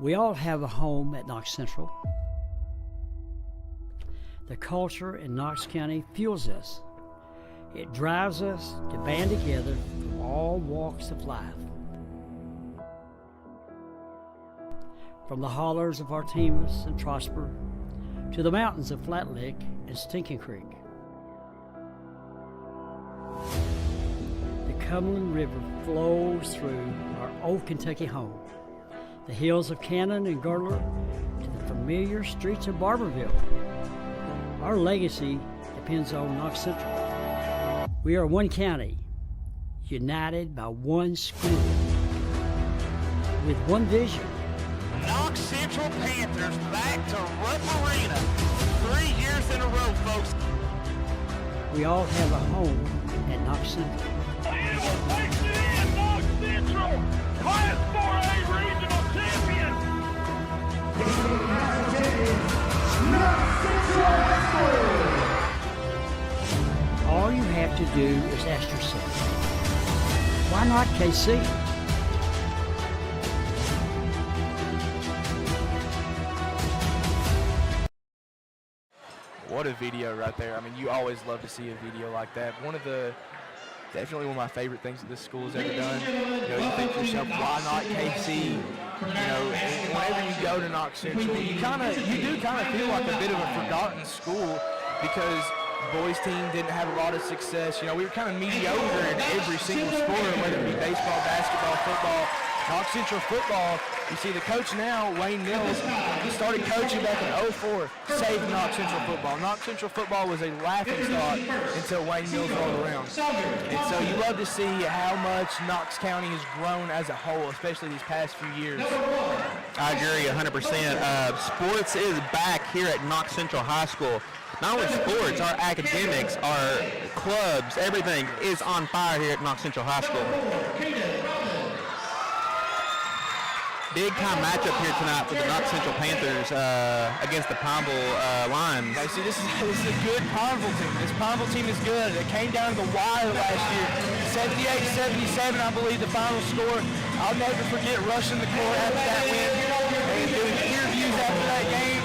We all have a home at Knox Central. The culture in Knox County fuels us. It drives us to band together from all walks of life. From the hollers of Artemis and Prosper to the mountains of Flat Lick and Stinking Creek. The Cumberland River flows through our old Kentucky home. The hills of Cannon and Girdler to the familiar streets of Barberville. Our legacy depends on Knox Central. We are one county, united by one school, with one vision. Knox Central Panthers back to Rupp Arena. 3 years in a row, folks. We all have a home at Knox Central. And we're facing in Knox Central, Class 4A regional champion. Knox Central High School. All you have to do is ask yourself, why not KC? What a video right there. I mean, you always love to see a video like that. Definitely one of my favorite things that this school has ever done. You know, you think to yourself, why not KC? You know, whenever you go to Knox Central, you do kind of feel like a bit of a forgotten school because boys team didn't have a lot of success. You know, we were kind of mediocre in every single sport, whether it be baseball, basketball, football. Knox Central football, you see the coach now, Wayne Mills, he started coaching back in 04, saved Knox Central football. Knox Central football was a laughing stock until Wayne Mills rolled around. And so you love to see how much Knox County has grown as a whole, especially these past few years. I agree 100%. Sports is back here at Knox Central High School. Not only sports, our academics, our clubs, everything is on fire here at Knox Central High School. Big time matchup here tonight for the Knox Central Panthers against the Pineville Lions. I see this is a good Pineville team. This Pineville team is good. It came down to the wire last year. 78-77, I believe, the final score. I'll never forget rushing the court after that win and doing interviews after that game.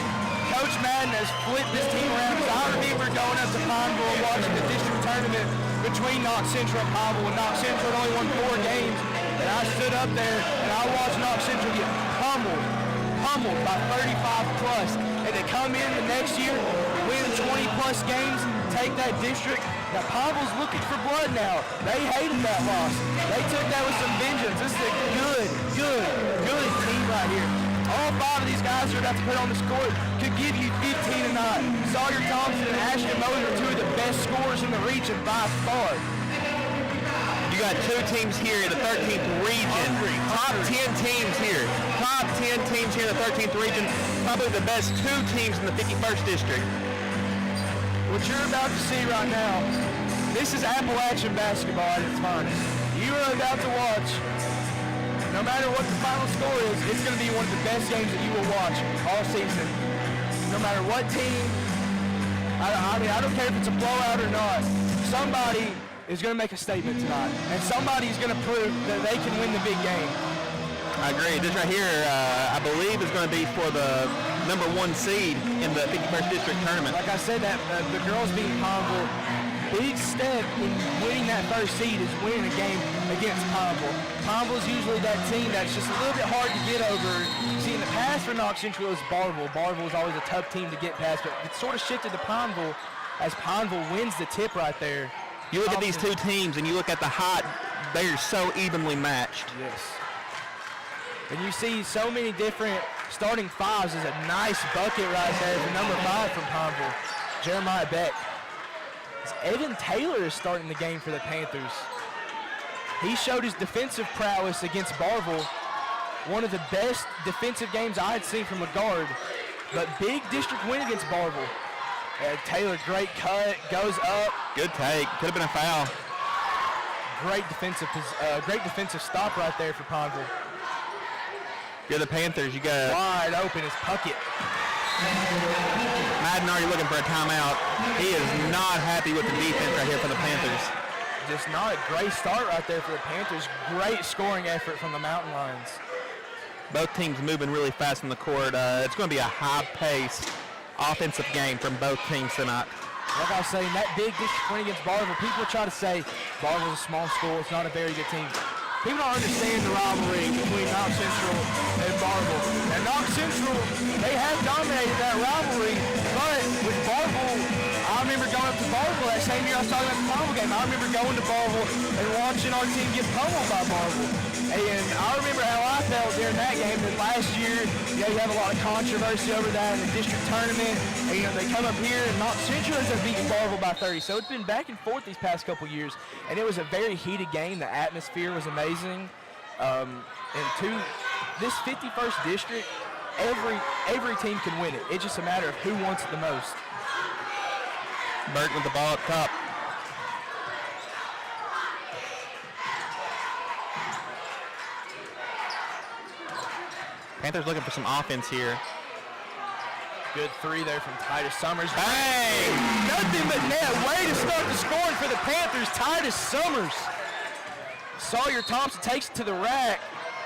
Coach Madden has flipped this team around. I remember going up to Pineville and watching the district tournament between Knox Central and Pineville. Knox Central had only won 4 games. And I stood up there and I watched Knox Central get pummeled by 35 plus. And to come in the next year, win 20 plus games, take that district. Now Pineville's looking for blood now. They hated that loss. They took that with some vengeance. This is a good team right here. All 5 of these guys are about to put on the score could give you 15 tonight. Sawyer Thompson and Ashton Moser are 2 of the best scorers in the region by far. You got 2 teams here in the 13th region. Top 10 teams here. Top 10 teams here in the 13th region. Probably the best 2 teams in the 51st district. What you're about to see right now, this is Appalachian basketball at its finest. You are about to watch, no matter what the final score is, it's going to be one of the best games that you will watch all season. No matter what team, I don't care if it's a blowout or not, somebody is going to make a statement tonight, and somebody's going to prove that they can win the big game. I agree. This right here, I believe, is going to be for the number 1 seed in the 51st district tournament. Like I said, that the girls beating Pineville, big step in winning that first seed is winning a game against Pineville. Pineville's usually that team that's just a little bit hard to get over. See, in the past for Knox Central, it was Barberville. Barberville was always a tough team to get past, but it sort of shifted to Pineville as Pineville wins the tip right there. You look at these 2 teams and you look at the height, they are so evenly matched. Yes. And you see so many different starting 5s. There's a nice bucket right there for number 5 from Pineville, Jeremiah Beck. Evan Taylor is starting the game for the Panthers. He showed his defensive prowess against Barberville. One of the best defensive games I had seen from a guard, but big district win against Barberville. Taylor, great cut, goes up. Good take. Could have been a foul. Great defensive stop right there for Pineville. You're the Panthers. You got wide open is Puckett. Madden already looking for a timeout. He is not happy with the defense right here for the Panthers. Just not a great start right there for the Panthers. Great scoring effort from the Mountain Lions. Both teams moving really fast on the court. It's going to be a high-paced offensive game from both teams tonight. Like I was saying, that big district win against Barville, people try to say Barville's a small school, it's not a very good team. People don't understand the rivalry between Knox Central and Barville. And Knox Central, they have dominated that rivalry, but with Barville, I remember going up to Barville that same year I was talking about the Barville game. I remember going to Barville and watching our team get pummeled by Barville. And I remember how I felt during that game. That last year, you have a lot of controversy over that in the district tournament. And they come up here and Knox Central ends up beating Barville by 30. So it's been back and forth these past couple years. And it was a very heated game. The atmosphere was amazing. This 51st district, every team can win it. It's just a matter of who wants it the most. Burton with the ball up top. Panthers looking for some offense here. Good three there from Titus Summers. Hey! Nothing but net. Way to start the scoring for the Panthers. Titus Summers. Sawyer Thompson takes it to the rack.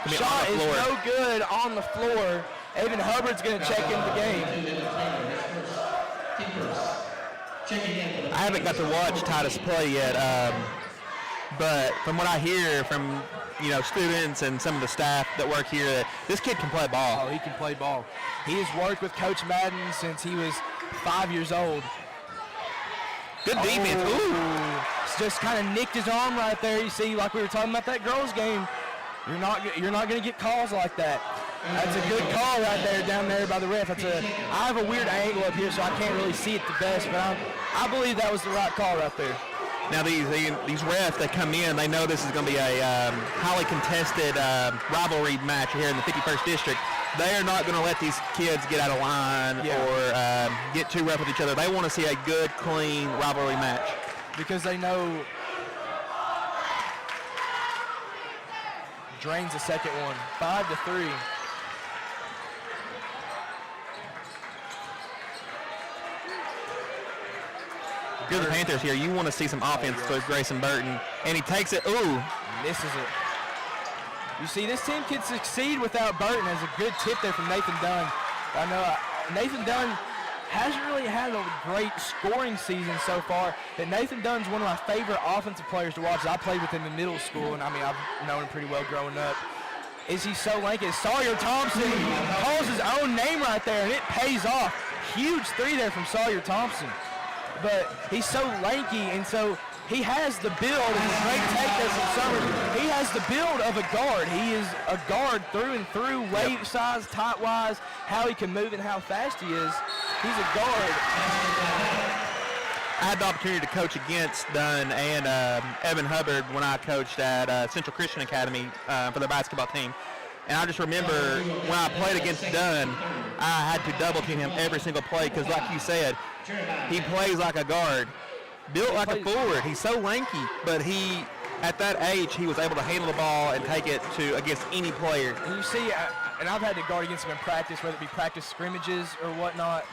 Shot is no good on the floor. Evan Hubbard's going to check into the game. I haven't got to watch Titus play yet, but from what I hear from students and some of the staff that work here, that this kid can play ball. Oh, he can play ball. He has worked with Coach Madden since he was 5 years old. Good defense. Ooh. Just kind of nicked his arm right there. You see, like we were talking about that girls game, you're not going to get calls like that. That's a good call right there down there by the ref. I have a weird angle up here, so I can't really see it the best, but I believe that was the right call right there. Now these refs that come in, they know this is going to be a highly contested rivalry match here in the 51st district. They are not going to let these kids get out of line or get too rough with each other. They want to see a good, clean rivalry match. Because they know drains the second one, 5-3. Good the Panthers here. You want to see some offense with Grayson Burton. And he takes it. Ooh. Misses it. You see, this team can succeed without Burton. As a good tip there from Nathan Dunn. I know Nathan Dunn hasn't really had a great scoring season so far. But Nathan Dunn's one of my favorite offensive players to watch. I played with him in middle school, and I've known him pretty well growing up. Is he so lanky? Sawyer Thompson calls his own name right there, and it pays off. Huge three there from Sawyer Thompson. But he's so lanky, and so he has the build, and a great take there from Summers. He has the build of a guard. He is a guard through and through, weight, size, height-wise, how he can move and how fast he is. He's a guard. I had the opportunity to coach against Dunn and Evan Hubbard when I coached at Central Christian Academy for the basketball team. And I just remember when I played against Dunn, I had to double team him every single play because, like you said, he plays like a guard, built like a forward. He's so lanky, but at that age, he was able to handle the ball and take it to against any player. And you see, and I've had to guard against him in practice, whether it be practice scrimmages or whatnot,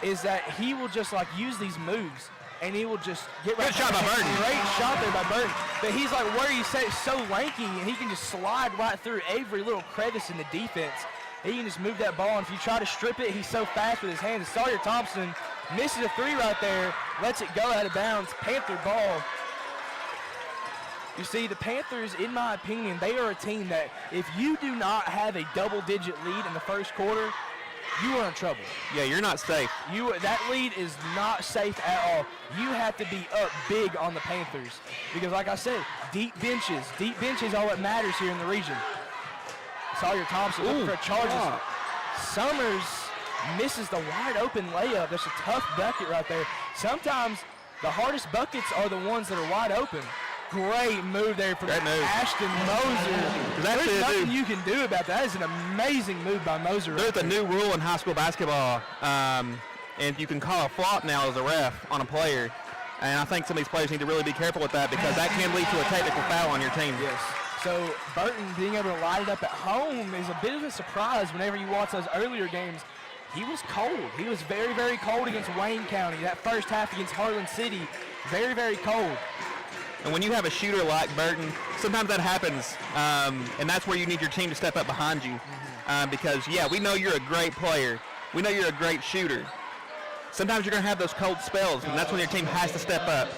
is that he will just use these moves. And he will just get right. Good shot by Burton. Great shot there by Burton. But he's like, where you say, so lanky, and he can just slide right through every little crevice in the defense. He can just move that ball, and if you try to strip it, he's so fast with his hands. Sawyer Thompson misses a three right there, lets it go out of bounds. Panther ball. You see, the Panthers, in my opinion, they are a team that if you do not have a double-digit lead in the first quarter, you are in trouble. Yeah, you're not safe. That lead is not safe at all. You have to be up big on the Panthers because, like I said, deep benches are what matters here in the region. Sawyer Thompson looking for charges. Summers misses the wide open layup. That's a tough bucket right there. Sometimes the hardest buckets are the ones that are wide open. Great move there from Ashton Moser. There's nothing you can do about that. That is an amazing move by Moser. There's a new rule in high school basketball, and you can call a flop now as a ref on a player. And I think some of these players need to really be careful with that because that can lead to a technical foul on your team. Yes. So Burton being able to light it up at home is a bit of a surprise whenever you watch those earlier games. He was cold. He was very, very cold against Wayne County. That first half against Harlan City, very, very cold. And when you have a shooter like Burton, sometimes that happens, and that's where you need your team to step up behind you. Because, yeah, we know you're a great player. We know you're a great shooter. Sometimes you're going to have those cold spells, and that's when your team has to step up.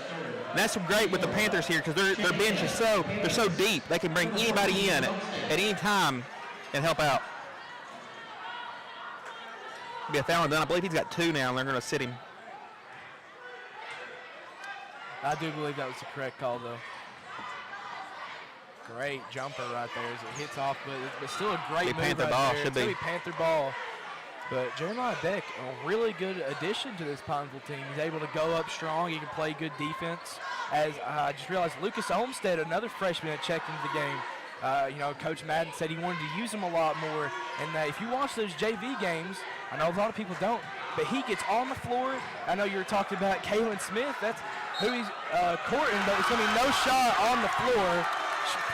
And that's great with the Panthers here because their bench is they're so deep. They can bring anybody in at any time and help out. Be a foul and done. I believe he's got 2 now, and they're going to sit him. I do believe that was the correct call, though. Great jumper right there as it hits off, but still a great move Panther right ball, there. should It's be. gonna be Panther ball. But Jeremiah Beck, a really good addition to this Pineville team. He's able to go up strong. He can play good defense. As I just realized, Lucas Olmstead, another freshman that checked into the game. Coach Madden said he wanted to use him a lot more. And if you watch those JV games, I know a lot of people don't, but he gets on the floor. I know you were talking about Kalen Smith. That's who he's courting, but it's going to be no shot on the floor.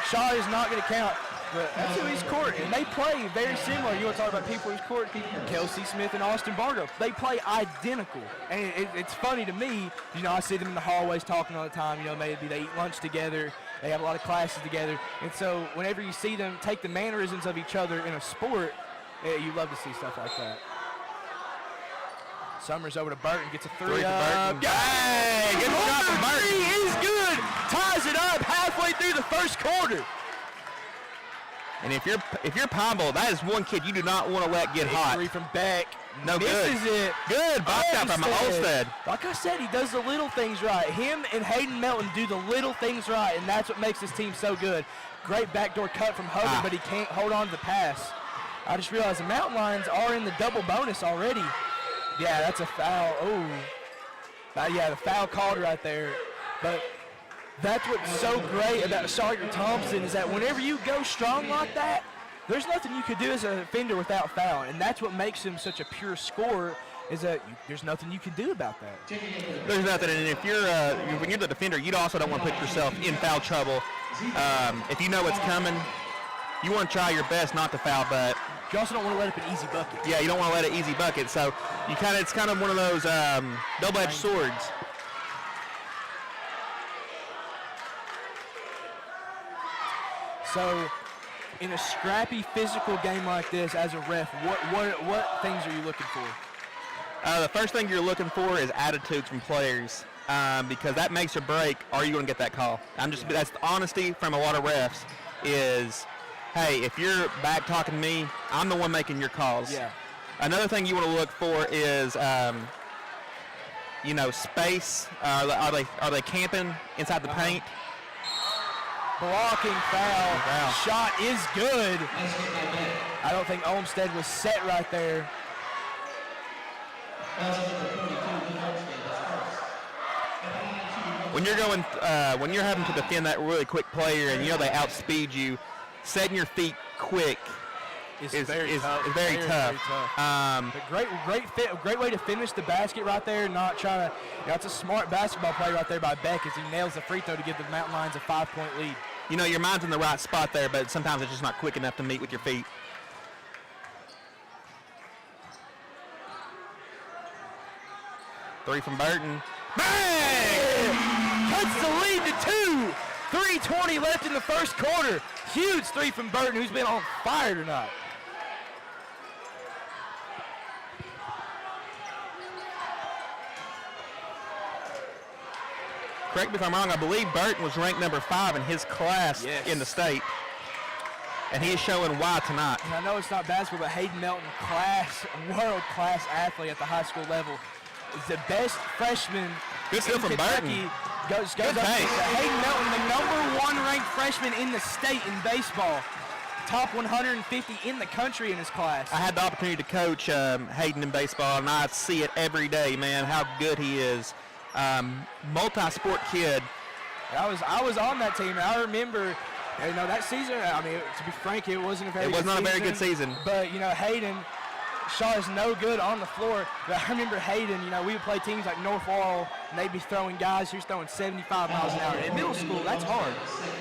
Shot is not going to count. But that's who he's courting. And they play very similar. You want to talk about people he's courting? Kelsey Smith and Austin Bargo. They play identical. And it's funny to me. I see them in the hallways talking all the time. Maybe they eat lunch together. They have a lot of classes together. And so whenever you see them take the mannerisms of each other in a sport, you love to see stuff like that. Summers over to Burton, gets a 3 up. Hey, good shot from Burton. Three is good. Ties it up halfway through the first quarter. And if you're Pineville, that is one kid you do not want to let get hot. 3 from Beck. No good. Misses it. Good box out from Olstead. Like I said, he does the little things right. Him and Hayden Melton do the little things right, and that's what makes this team so good. Great backdoor cut from Hogan, but he can't hold on to the pass. I just realized the Mountain Lions are in the double bonus already. Yeah, that's a foul. Oh. The foul called right there. But that's what's so great about Sawyer Thompson is that whenever you go strong like that, there's nothing you could do as a defender without foul. And that's what makes him such a pure scorer is that there's nothing you can do about that. There's nothing. And if when you're the defender, you also don't want to put yourself in foul trouble. If you know it's coming, you want to try your best not to foul, but you also don't want to let up an easy bucket. Yeah, you don't want to let an easy bucket. So it's kind of one of those double-edged swords. So, in a scrappy physical game like this, as a ref, what things are you looking for? The first thing you're looking for is attitudes from players, because that makes or break. Are you going to get that call? That's the honesty from a lot of refs. Is, hey, if you're back talking to me, I'm the one making your calls. Yeah. Another thing you want to look for is, space. Are they camping inside the paint? Blocking foul. Shot is good. I don't think Olmstead was set right there. When you're having to defend that really quick player and they outspeed you, setting your feet quick is very tough. But great way to finish the basket right there. Not trying to. It's a smart basketball play right there by Beck as he nails the free throw to give the Mountain Lions a 5-point lead. Your mind's in the right spot there, but sometimes it's just not quick enough to meet with your feet. Three from Burton. Bang! Cuts the lead to 2. 3:20 left in the first quarter. Huge 3 from Burton, who's been on fire tonight. Correct me if I'm wrong, I believe Burton was ranked number 5 in his class in the state. And he is showing why tonight. And I know it's not basketball, but Hayden Melton, world-class athlete at the high school level, is the best freshman Good still from Kentucky. Burton. Goes up to Hayden Melton, the number 1 ranked freshman in the state in baseball. Top 150 in the country in his class. I had the opportunity to coach Hayden in baseball, and I see it every day, man, how good he is. Multi-sport kid. I was on that team, and I remember, that season. I mean, to be frank, it wasn't a very. It was not a very good season. But Hayden shot is no good on the floor. But I remember Hayden. We would play teams like North Laurel, and they'd be throwing guys who's throwing 75 miles an hour. In middle school, that's hard.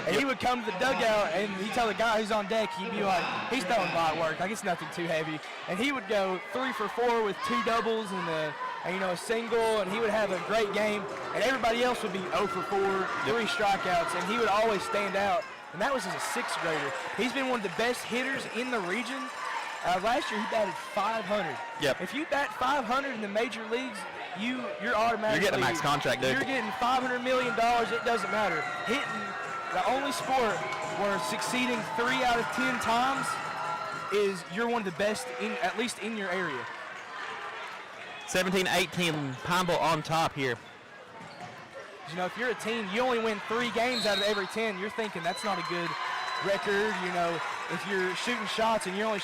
And he would come to the dugout, and he'd tell the guy who's on deck, he'd be like, he's throwing light work, like it's nothing too heavy. And he would go 3 for 4 with 2 doubles and and, a single, and he would have a great game, and everybody else would be 0 for 4, 3 strikeouts, and he would always stand out, and that was as a 6th grader. He's been one of the best hitters in the region. Last year, he batted .500. Yep. If you bat .500 in the major leagues, you're automatically. You're getting a max contract, dude. You're getting $500 million. It doesn't matter. Hitting, the only sport where succeeding 3 out of 10 times is you're one of the best, at least in your area. 17-18, Pineville on top here. If you're a team, you only win 3 games out of every 10. You're thinking that's not a good record. If you're shooting shots and you only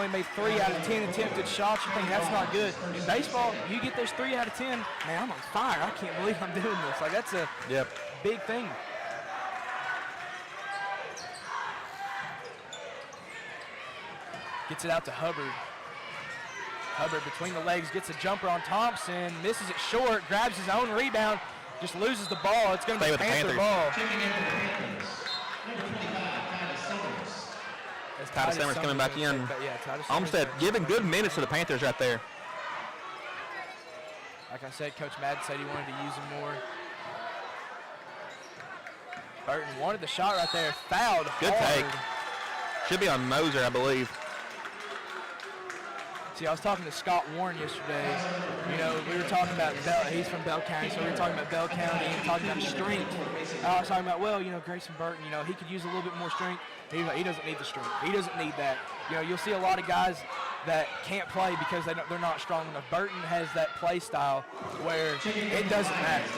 made 3 out of 10 attempted shots, you think that's not good. In baseball, you get those 3 out of 10, man, I'm on fire. I can't believe I'm doing this. Like, that's a big thing. Gets it out to Hubbard. Hubbard between the legs gets a jumper on Thompson, misses it short, grabs his own rebound, just loses the ball. It's going to be a Panther ball. Titus Summers coming back in. Olmsted giving good minutes to the Panthers right there. Like I said, Coach Madden said he wanted to use him more. Burton wanted the shot right there, fouled Good hard. take. Should be on Moser, I believe. See, I was talking to Scott Warren yesterday. We were talking about he's from Bell County, so we were talking about Bell County and talking about strength. I was talking about, Grayson Burton, he could use a little bit more strength. He doesn't need the strength. He doesn't need that. You'll see a lot of guys that can't play because they're not strong enough. Burton has that play style where it doesn't matter.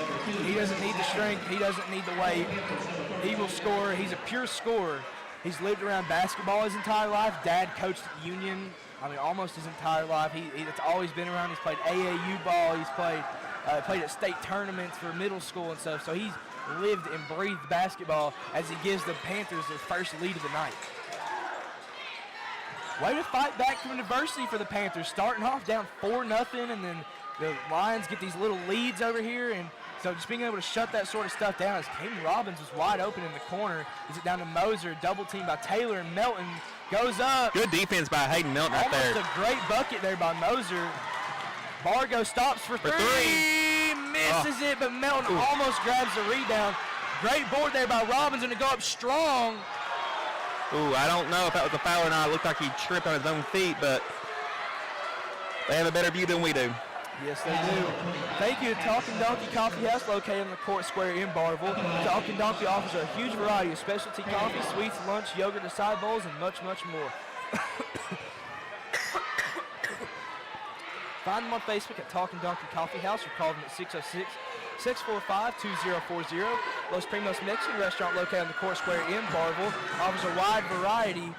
He doesn't need the strength. He doesn't need the weight. He will score. He's a pure scorer. He's lived around basketball his entire life. Dad coached at Union. Almost his entire life. It's always been around. He's played AAU ball. He's played at state tournaments for middle school and stuff. So he's lived and breathed basketball as he gives the Panthers their first lead of the night. Way to fight back from adversity for the Panthers. Starting off down 4-0, and then the Lions get these little leads over here. And so just being able to shut that sort of stuff down as Caden Robbins was wide open in the corner. Is it down to Moser, double team by Taylor, and Melton goes up. Good defense by Hayden Melton right there. Almost a great bucket there by Moser. Bargo stops for three. Misses it, but Melton almost grabs the rebound. Great board there by Robbins, and to go up strong. I don't know if that was a foul or not. It looked like he tripped on his own feet, but they have a better view than we do. Yes, they do. Thank you to Talking Donkey Coffee House, located on the Court Square in Barville. Talking Donkey offers a huge variety of specialty coffee, sweets, lunch, yogurt, acai bowls, and much, much more. Find them on Facebook at Talking Donkey Coffee House or call them at 606-645-2040. Los Primos Mexican restaurant located on the Court Square in Barville offers a wide variety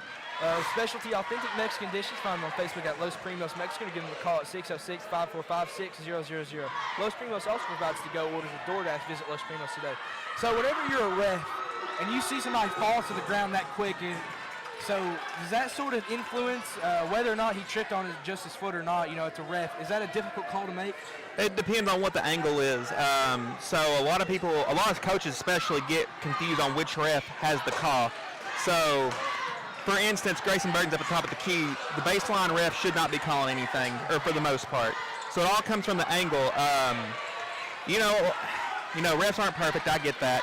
specialty authentic Mexican dishes. Find them on Facebook at Los Primos Mexican or give them a call at 606-545-6000. Los Primos also provides to-go orders with DoorDash. Visit Los Primos today. So whenever you're a ref and you see somebody fall to the ground that quick, so does that sort of influence whether or not he tripped on just his foot or not? It's a ref. Is that a difficult call to make? It depends on what the angle is. So a lot of coaches especially get confused on which ref has the call. So, for instance, Grayson Burton's up at the top of the key. The baseline ref should not be calling anything, or for the most part. So it all comes from the angle. Refs aren't perfect. I get that.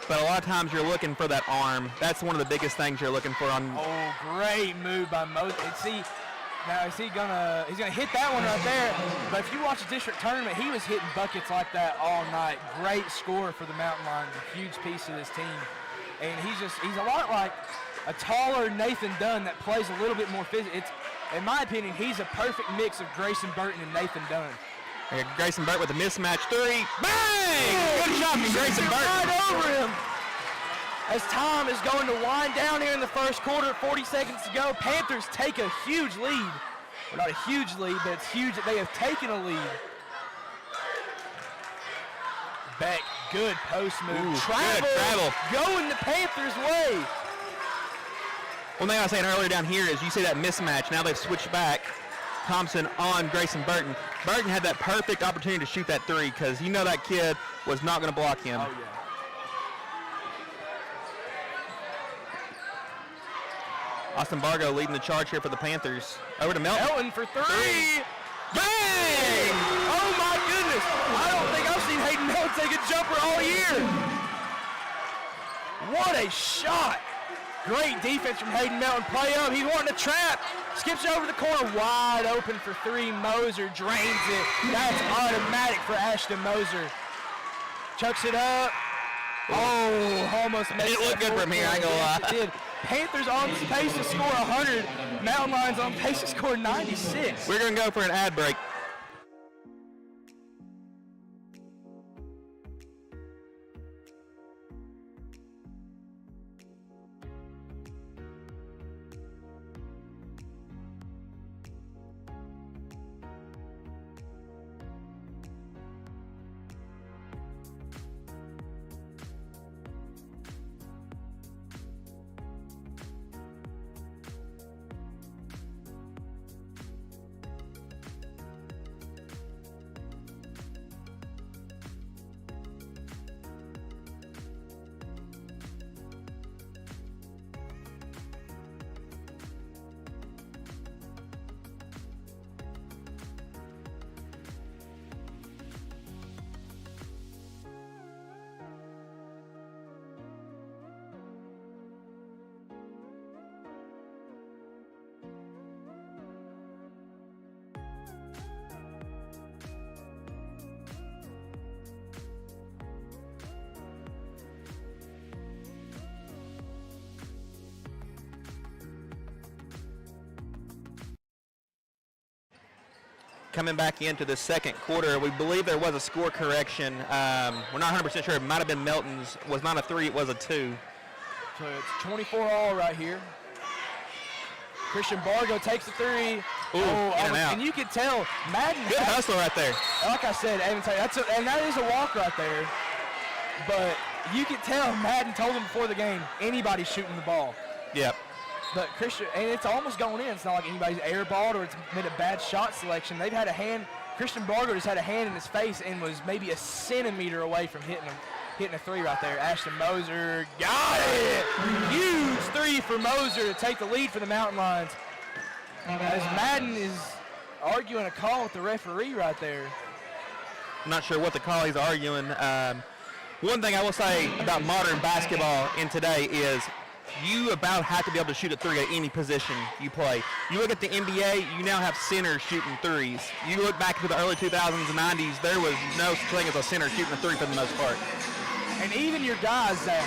But a lot of times you're looking for that arm. That's one of the biggest things you're looking for on. Oh, great move by Moses. Now he's gonna hit that one right there. But if you watch the district tournament, he was hitting buckets like that all night. Great score for the Mountain Lions. A huge piece of this team. And he's a lot like a taller Nathan Dunn that plays a little bit more physical. In my opinion, he's a perfect mix of Grayson Burton and Nathan Dunn. Grayson Burton with a mismatch three. Bang! Good shot from Grayson Burton. Right over him. As time is going to wind down here in the first quarter, 40 seconds to go, Panthers take a huge lead. Well, not a huge lead, but it's huge that they have taken a lead. Beck, good post move. Travel. Going the Panthers' way. One thing I was saying earlier down here is you see that mismatch. Now they've switched back. Thompson on Grayson Burton. Burton had that perfect opportunity to shoot that three because that kid was not going to block him. Oh, yeah. Austin Bargo leading the charge here for the Panthers. Over to Melton. Melton for three. Bang! Bang! Oh my goodness! I don't think I've seen Hayden Melton take a jumper all year. What a shot! Great defense from Hayden Melton. Play up. He's wanting to trap. Skips it over the corner. Wide open for three. Moser drains it. That's automatic for Ashton Moser. Chucks it up. Oh, almost made It looked good from here, I ain't gonna lie. It did. Panthers on pace to score 100. Mountain Lions on pace to score 96. We're going to go for an ad break. Coming back into the second quarter, we believe there was a score correction. We're not 100% sure. It might have been Melton's. It was not a 3, it was a 2. So it's 24 all right here. Christian Bargo takes the 3. Ooh, in and out. And you can tell Madden. Good hustle right there. Like I said, and that is a walk right there. But you can tell Madden told him before the game, anybody's shooting the ball. Yep. But Christian, and it's almost going in. It's not like anybody's airballed or it's been a bad shot selection. They've had a hand. Christian Bargo just had a hand in his face and was maybe a centimeter away from hitting a 3 right there. Ashton Moser got it. Huge 3 for Moser to take the lead for the Mountain Lions. As Madden is arguing a call with the referee right there. I'm not sure what the call he's arguing. One thing I will say about modern basketball in today is you about have to be able to shoot a 3 at any position you play. You look at the NBA, you now have centers shooting 3s. You look back to the early 2000s and 90s, there was no such thing as a center shooting a 3 for the most part. And even your guys that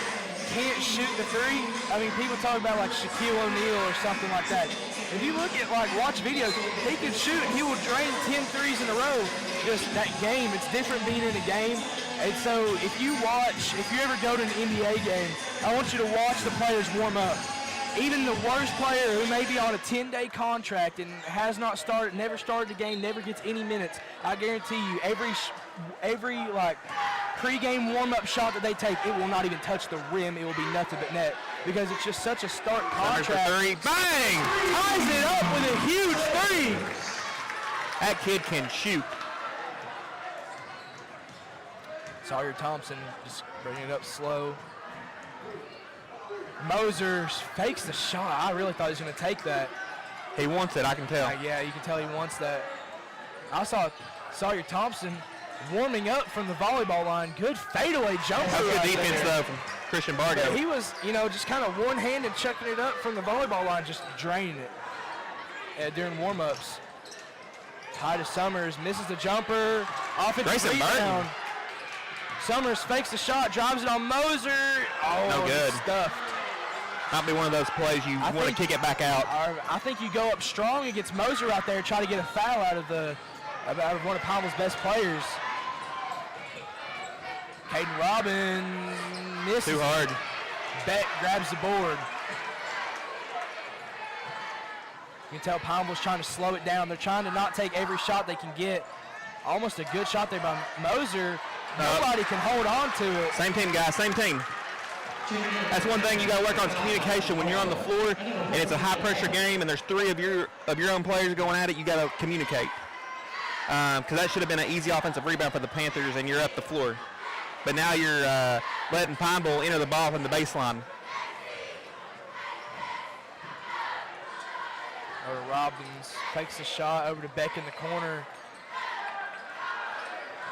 can't shoot the 3, I mean, people talk about like Shaquille O'Neal or something like that. If you look at, watch videos, he can shoot, he will drain 10 threes in a row. Just that game, it's different being in a game. And so if you ever go to an NBA game, I want you to watch the players warm up. Even the worst player who may be on a 10-day contract and has not started, never started the game, never gets any minutes, I guarantee you every pre-game warm-up shot that they take, it will not even touch the rim. It will be nothing but net because it's just such a stark contract. 3, bang! Ties it up with a huge 3. That kid can shoot. Sawyer Thompson just bringing it up slow. Moser fakes the shot. I really thought he was going to take that. He wants it, I can tell. Yeah, you can tell he wants that. I saw Sawyer Thompson warming up from the volleyball line. Good fadeaway jumper. That's good right defense, there. though, from Christian Bargo. But he was, just kind of one-handed chucking it up from the volleyball line, just draining it during warm-ups. Titus Summers misses the jumper. Offensive rebound. Summers fakes the shot, drives it on Moser. Oh, no good. Stuffed. Might be one of those plays you want to kick it back out. I think you go up strong against Moser out there, try to get a foul out of one of Pineville's best players. Caden Robin misses. Too hard. Beck grabs the board. You can tell Pineville's trying to slow it down. They're trying to not take every shot they can get. Almost a good shot there by Moser. Nobody can hold on to it. Same team, guys, same team. That's one thing you got to work on is communication. When you're on the floor and it's a high-pressure game and there's 3 of your own players going at it, you got to communicate. Because that should have been an easy offensive rebound for the Panthers, and you're up the floor. But now you're letting Pineville enter the ball from the baseline. Robbins takes the shot over to Beck in the corner.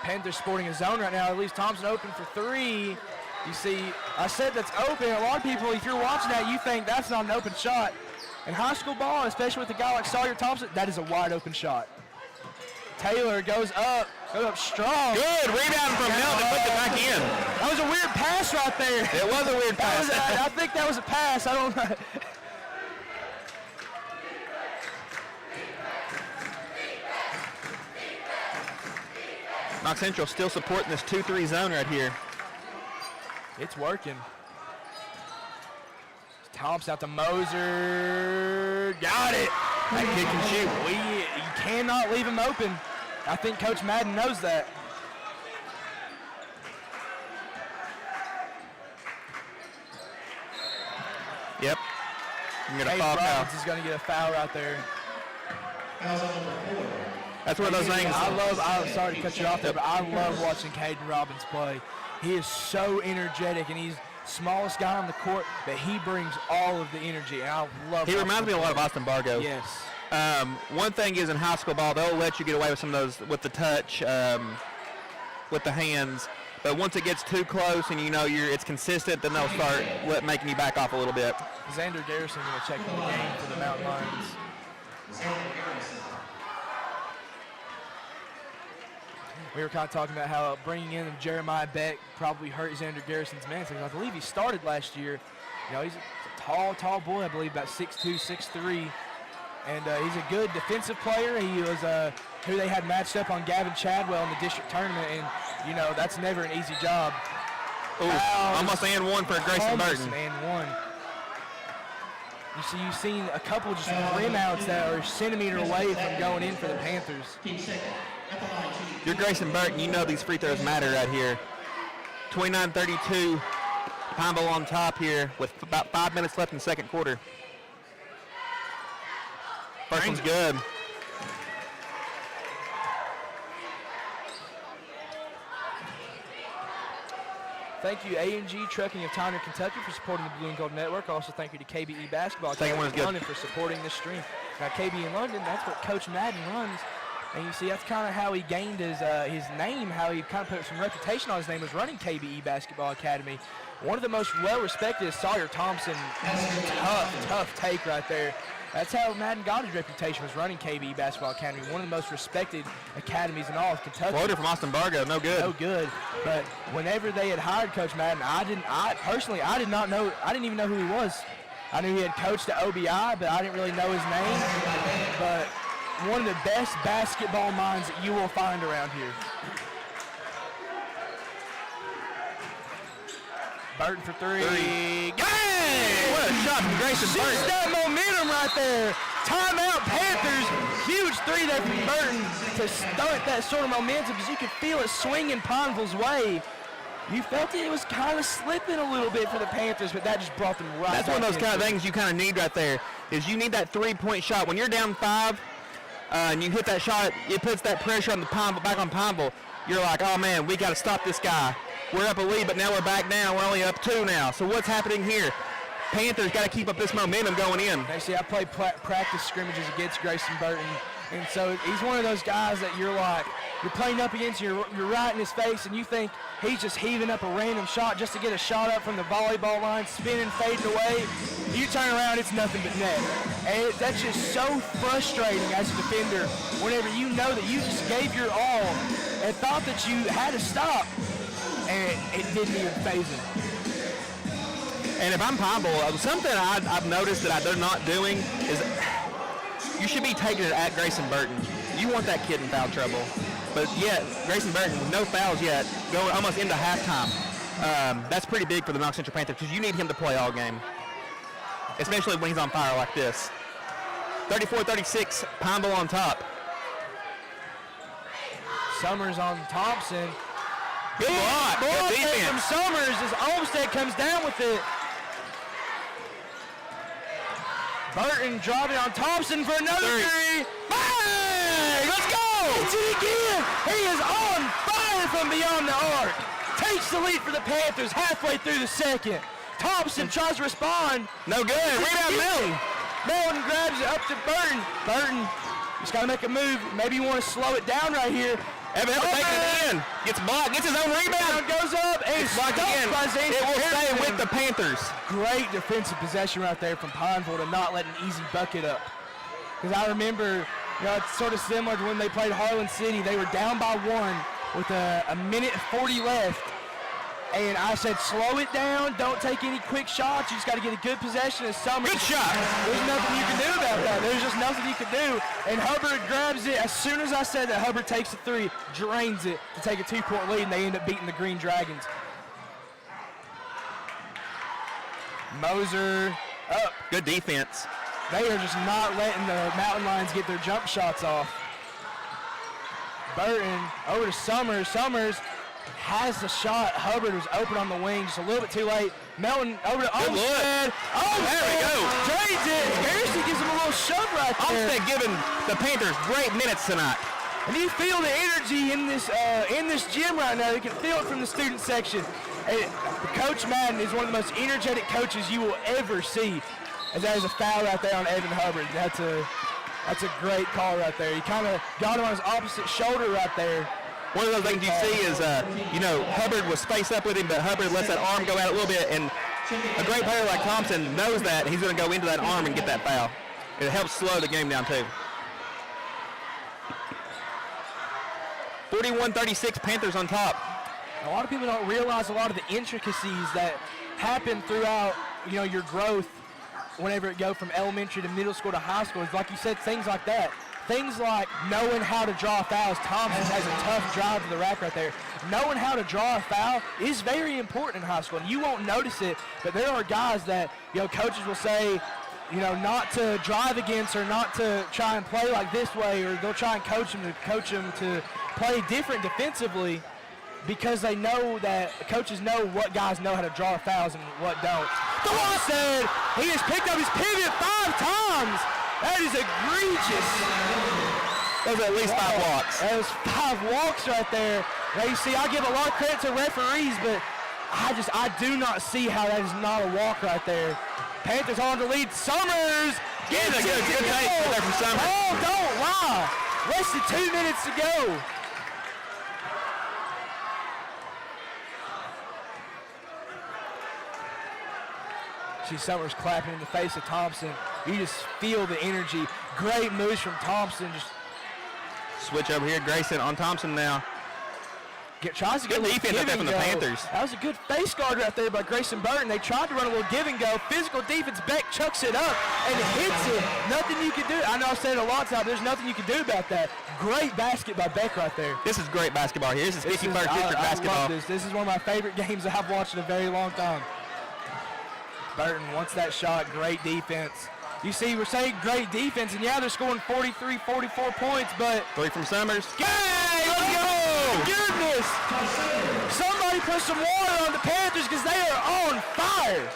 Panthers sporting a zone right now. It leaves Thompson open for 3. You see, I said that's open. A lot of people, if you're watching that, you think that's not an open shot. In high school ball, especially with a guy like Sawyer Thompson, that is a wide open shot. Taylor goes up strong. Good rebound from Melton, puts it back in. That was a weird pass right there. It was a weird pass. I think that was a pass. I don't know. Knox Central still supporting this 2-3 zone right here. It's working. Thompson out to Moser. Got it. That kid can shoot. You cannot leave him open. I think Coach Madden knows that. Yep. You get a Hayes foul. Robbins is going to get a foul right there. That's one of those things. I'm sorry to cut you off there, but I love watching Caden Robbins play. He is so energetic, and he's smallest guy on the court, but he brings all of the energy, and I love. He reminds me a lot of Austin Bargo. Yes. One thing is in high school ball, they'll let you get away with some of those with the touch, with the hands. But once it gets too close and you know it's consistent, then they'll start making you back off a little bit. Xander Garrison going to check the game for the Mountain Lions. We were kind of talking about how bringing in Jeremiah Beck probably hurt Xander Garrison's minutes. I believe he started last year. You know, he's a tall boy, I believe, about 6'2", 6'3". And he's a good defensive player. He was who they had matched up on Gavin Chadwell in the district tournament. And, you know, that's never an easy job. Ooh, almost and one for Grayson Burton. And one. You've seen a couple just rim outs that are a centimeter away from going in for the Panthers. You're Grayson Burton. You know these free throws matter right here. 29-32. Pineville on top here with about 5 minutes left in the second quarter. First one's good. Thank you, A&G Trucking of Tyner, Kentucky, for supporting the Blue and Gold Network. Also, thank you to KBE Basketball Second one is good. London for supporting this stream. Now, KBE in London, that's what Coach Madden runs. And you see, that's kind of how he gained his name, how he kind of put some reputation on his name, was running KBE Basketball Academy. One of the most well-respected is Sawyer Thompson. Tough take right there. That's how Madden got his reputation, was running KBE Basketball Academy, one of the most respected academies in all of Kentucky. Floater from Austin Bargo, no good. No good. But whenever they had hired Coach Madden, I did not know, I didn't even know who he was. I knew he had coached at OBI, but I didn't really know his name. But one of the best basketball minds that you will find around here. Burton for three. Hey! What a shot from Grayson Burton. That momentum right there. Timeout Panthers. Huge three there from Burton to start that sort of momentum, because you could feel it swinging Pineville's way. You felt it was kind of slipping a little bit for the Panthers, but that just brought them right That's back one of those kind of into it. things you kind of need right there, is you need that three-point shot. When you're down 5 and you hit that shot, it puts that pressure on the back on Pineville. You're like, oh, man, we got to stop this guy. We're up a lead, but now we're back down. We're only up 2 now. So what's happening here? Panthers got to keep up this momentum going in. Actually, I played practice scrimmages against Grayson Burton, and so he's one of those guys that you're playing up against, you're right in his face, and you think he's just heaving up a random shot just to get a shot up from the volleyball line, spinning, fading away. You turn around, it's nothing but net. And that's just so frustrating as a defender whenever you know that you just gave your all and thought that you had to stop, and it didn't even faze him. And if I'm Pineville, something I've noticed that they're not doing is you should be taking it at Grayson Burton. You want that kid in foul trouble. But yet, Grayson Burton, with no fouls yet, going almost into halftime. That's pretty big for the Knox Central Panthers, because you need him to play all game, especially when he's on fire like this. 34-36, Pineville on top. Summers on Thompson. Good block. Good defense. From Summers as Olmstead comes down with it. Burton driving on Thompson for another three. Bang! Let's go! Hits it again. He is on fire from beyond the arc. Takes the lead for the Panthers halfway through the second. Thompson tries to respond. No good. Rebound Milton. Milton grabs it up to Burton. Burton just got to make a move. Maybe you want to slow it down right here. Evan Hubbard taking it in. Gets blocked. Gets his own rebound. Goes up and It's blocked again. It will stay with the Panthers. Great defensive possession right there from Pineville to not let an easy bucket up. Because I remember, it's sort of similar to when they played Harlan City. They were down by 1 with a minute and 40 left. And I said, slow it down. Don't take any quick shots. You just got to get a good possession of Summers. Good shot. There's nothing you can do about that. There's just nothing you can do. And Hubbard grabs it. As soon as I said that, Hubbard takes the 3, drains it to take a 2-point lead, and they end up beating the Green Dragons. Moser up. Good defense. They are just not letting the Mountain Lions get their jump shots off. Burton over to Summers. Summers has the shot. Hubbard was open on the wing, just a little bit too late. Melton over to Olmstead. There we go. Drains it. Garrison gives him a little shove right there. Olmstead giving the Panthers great minutes tonight. And you feel the energy in this gym right now. You can feel it from the student section. And Coach Madden is one of the most energetic coaches you will ever see. As that is a foul right there on Evan Hubbard. That's a great call right there. He kind of got him on his opposite shoulder right there. One of those things you see is, Hubbard was spaced up with him, but Hubbard lets that arm go out a little bit, and a great player like Thompson knows that, and he's going to go into that arm and get that foul. It helps slow the game down, too. 41-36, Panthers on top. A lot of people don't realize a lot of the intricacies that happen throughout, your growth whenever it go from elementary to middle school to high school. It's like you said, things like that. Things like knowing how to draw fouls. Thompson has a tough drive to the rack right there. Knowing how to draw a foul is very important in high school. And you won't notice it, but there are guys that, coaches will say, not to drive against or not to try and play like this way, or they'll try and coach them to play different defensively, because they know that coaches know what guys know how to draw fouls and what don't. Said he has picked up his pivot 5 times. That is egregious. Those are at least 5 walks. That was 5 walks right there. Now you see, I give a lot of credit to referees, but I do not see how that is not a walk right there. Panthers on the lead. Summers Good take there from Summers. Oh, don't lie. Less than 2 minutes to go. See Summers clapping in the face of Thompson. You just feel the energy. Great moves from Thompson. Just switch over here. Grayson on Thompson now. Tries to good get defense up there from the Panthers. That was a good face guard right there by Grayson Burton. They tried to run a little give and go. Physical defense. Beck chucks it up and hits it. Nothing you can do. I know I've said it a lot of times. There's nothing you can do about that. Great basket by Beck right there. This is great basketball here. This is 51st District basketball. I love this. This is one of my favorite games I've watched in a very long time. Burton wants that shot. Great defense. You see, we're saying great defense, and yeah, they're scoring 43, 44 points, but 3 from Summers. Hey, let's go! Goodness! Somebody put some water on the Panthers because they are on fire.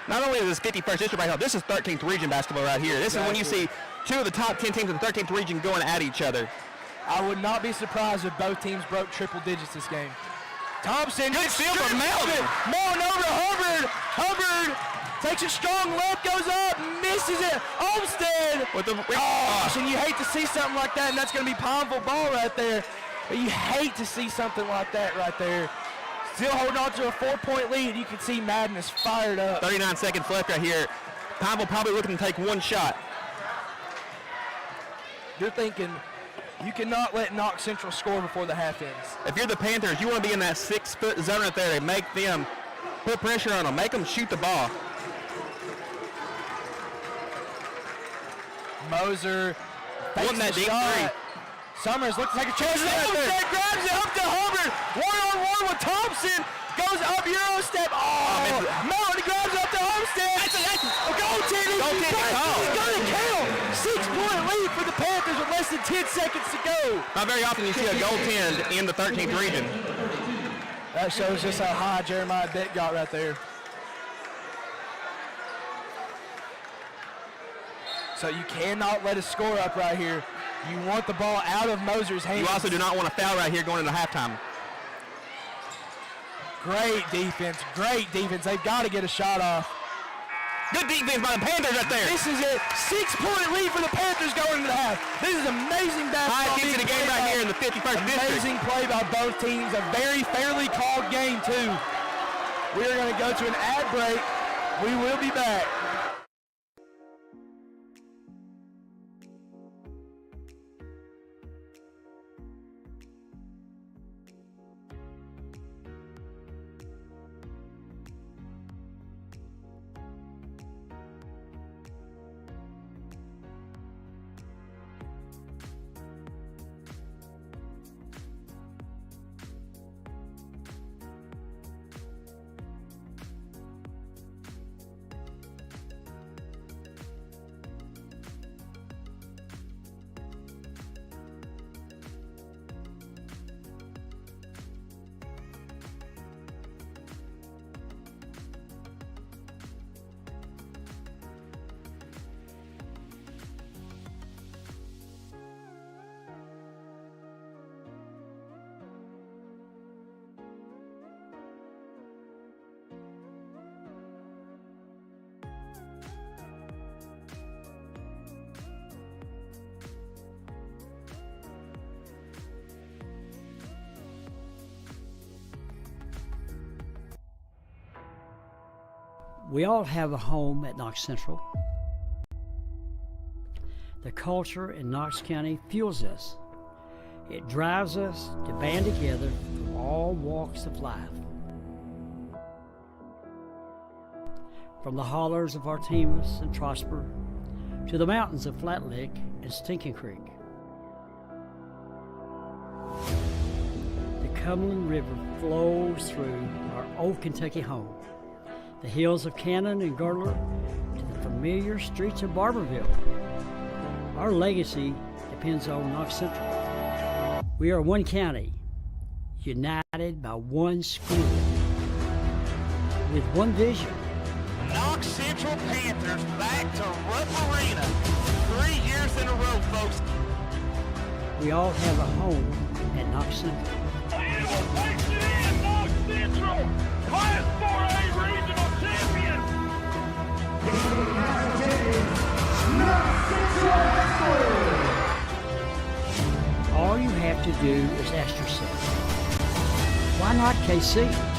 Not only is this 51st District right now, this is 13th Region basketball right here. This is when you see 2 of the top 10 teams in the 13th Region going at each other. I would not be surprised if both teams broke triple digits this game. Thompson. Good steal from Melton. Melton over to Hubbard. Hubbard takes a strong left, goes up, misses it. Olmstead. With the and you hate to see something like that, and that's going to be Pineville ball right there. But you hate to see something like that right there. Still holding on to a 4-point lead. You can see Madden is fired up. 39 seconds left right here. Pineville probably looking to take 1 shot. You're thinking, you cannot let Knox Central score before the half ends. If you're the Panthers, you want to be in that 6-foot zone right there and make them put pressure on them. Make them shoot the ball. Moser won that deep shot. 3. Summers looks like a chance. Olmstead grabs it up to Hubbard. 1-on-1 with Thompson. Goes up Euro step. Melton grabs it up to Olmstead. That's a goaltending. He's going to count. 6-point lead for the Panthers with less than 10 seconds to go. Not very often you see a goaltend in the 13th Region. That shows just how high Jeremiah Beck got right there. So you cannot let us score up right here. You want the ball out of Moser's hands. You also do not want to foul right here going into halftime. Great defense, great defense. They've got to get a shot off. Good defense by the Panthers right there. This is it. 6-point lead for the Panthers going into the half. This is amazing basketball. High intensity game right here in the 51st district. Amazing play by both teams. A very fairly called game, too. We are going to go to an ad break. We will be back. We all have a home at Knox Central. The culture in Knox County fuels us. It drives us to band together from all walks of life. From the hollers of Artemis and Trosper to the mountains of Flat Lick and Stinking Creek. The Cumberland River flows through our old Kentucky home. The hills of Cannon and Girdler to the familiar streets of Barberville. Our legacy depends on Knox Central. We are one county, united by one school, with one vision. Knox Central Panthers back to Rupp Arena. 3 years in a row, folks. We all have a home at Knox Central. Pineville takes it in, Knox Central, Class 4A regional champion. All you have to do is ask yourself, why not KC?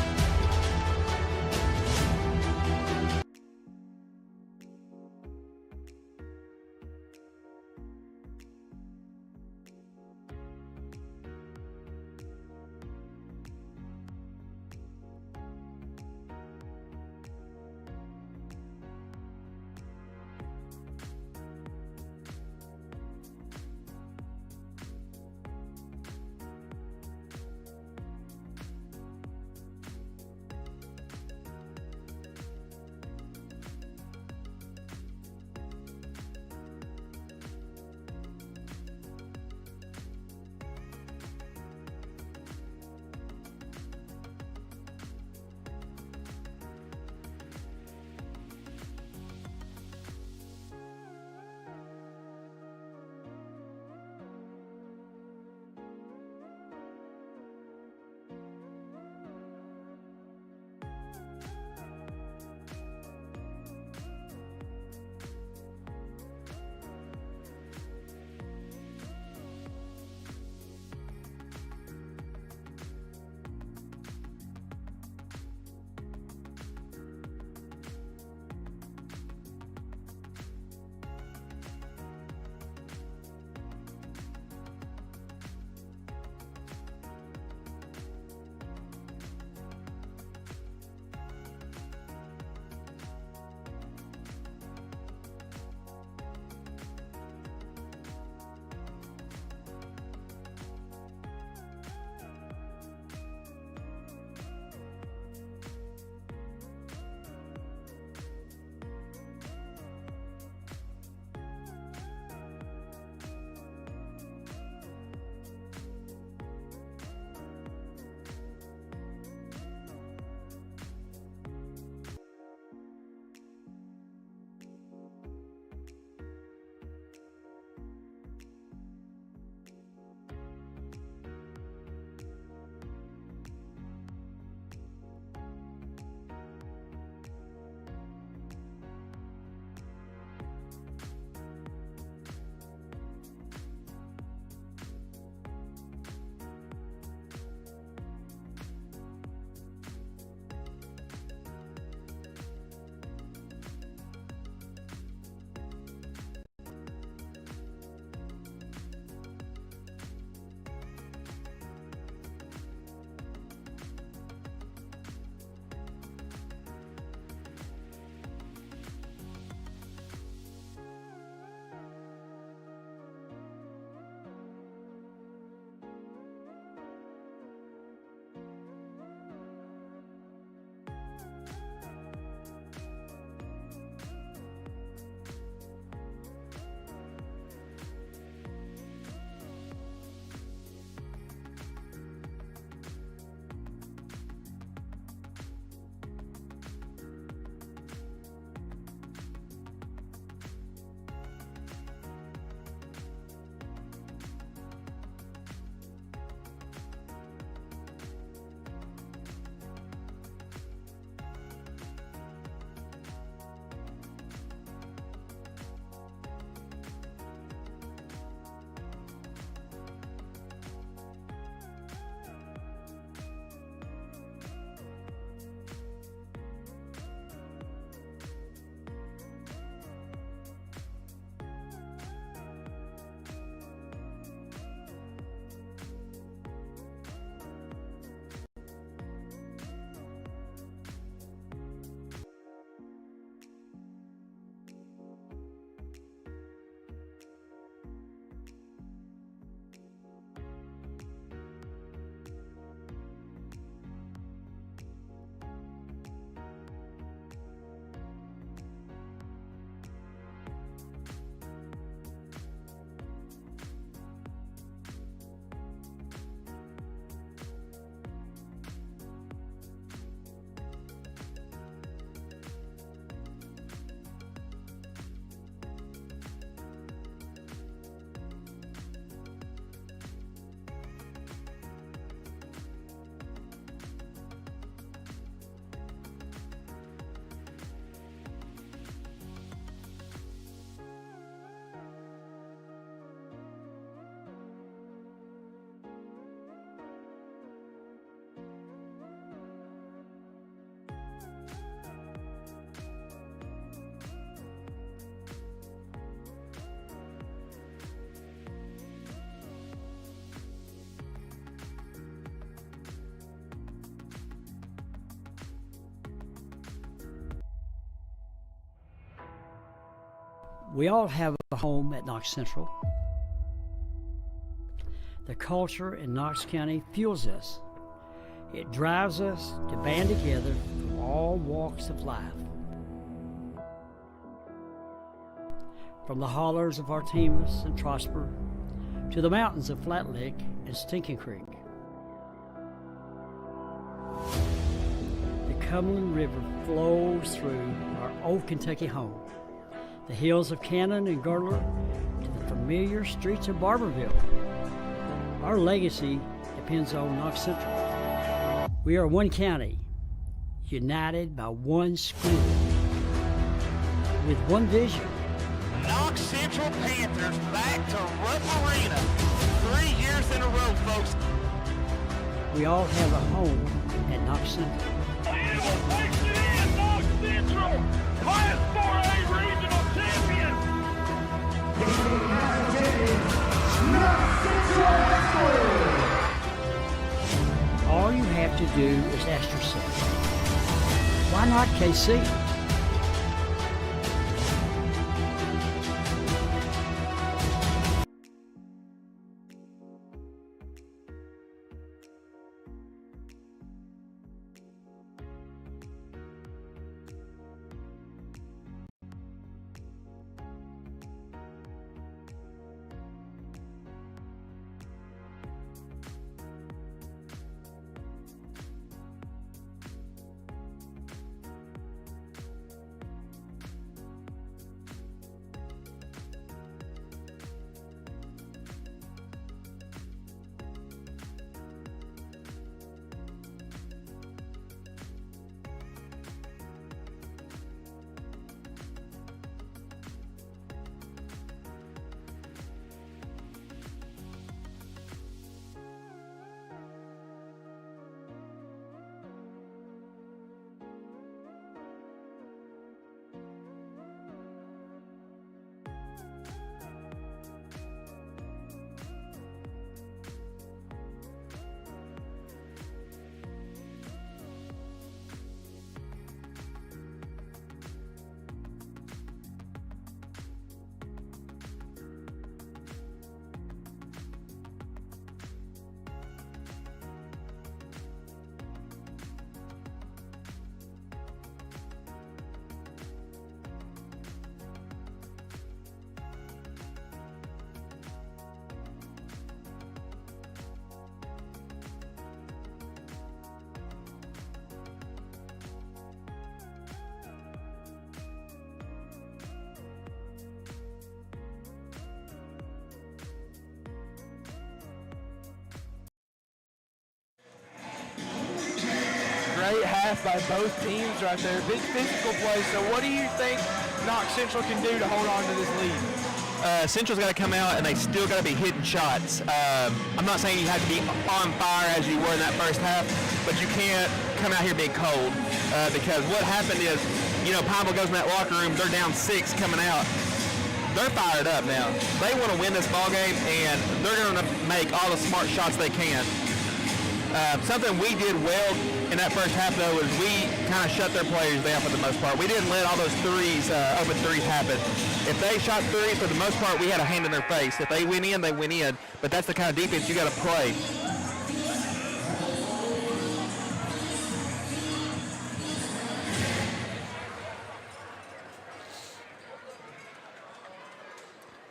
We all have a home at Knox Central. The culture in Knox County fuels us. It drives us to band together from all walks of life. From the hollers of Artemis and Prosper to the mountains of Flat Lick and Stinking Creek. The Cumberland River flows through our old Kentucky home, the hills of Cannon and Girdler to the familiar streets of Barberville. Our legacy depends on Knox Central. We are one county, united by one school, with one vision. Knox Central Panthers back to Rupp Arena. 3 years in a row, folks. We all have a home at Knox Central. Pineville takes it in, Knox Central, Class 4A regional champion. All you have to do is ask yourself, why not KC? Great half by both teams right there. Big physical play. So what do you think Knox Central can do to hold on to this lead? Central's got to come out, and they still got to be hitting shots. I'm not saying you have to be on fire as you were in that first half, but you can't come out here being cold because what happened is, Pineville goes in that locker room, they're down 6 coming out. They're fired up now. They want to win this ball game, and they're going to make all the smart shots they can. Something we did well in that first half, though, is we kind of shut their players down for the most part. We didn't let all those threes, open threes happen. If they shot threes, for the most part, we had a hand in their face. If they went in, they went in. But that's the kind of defense you got to play.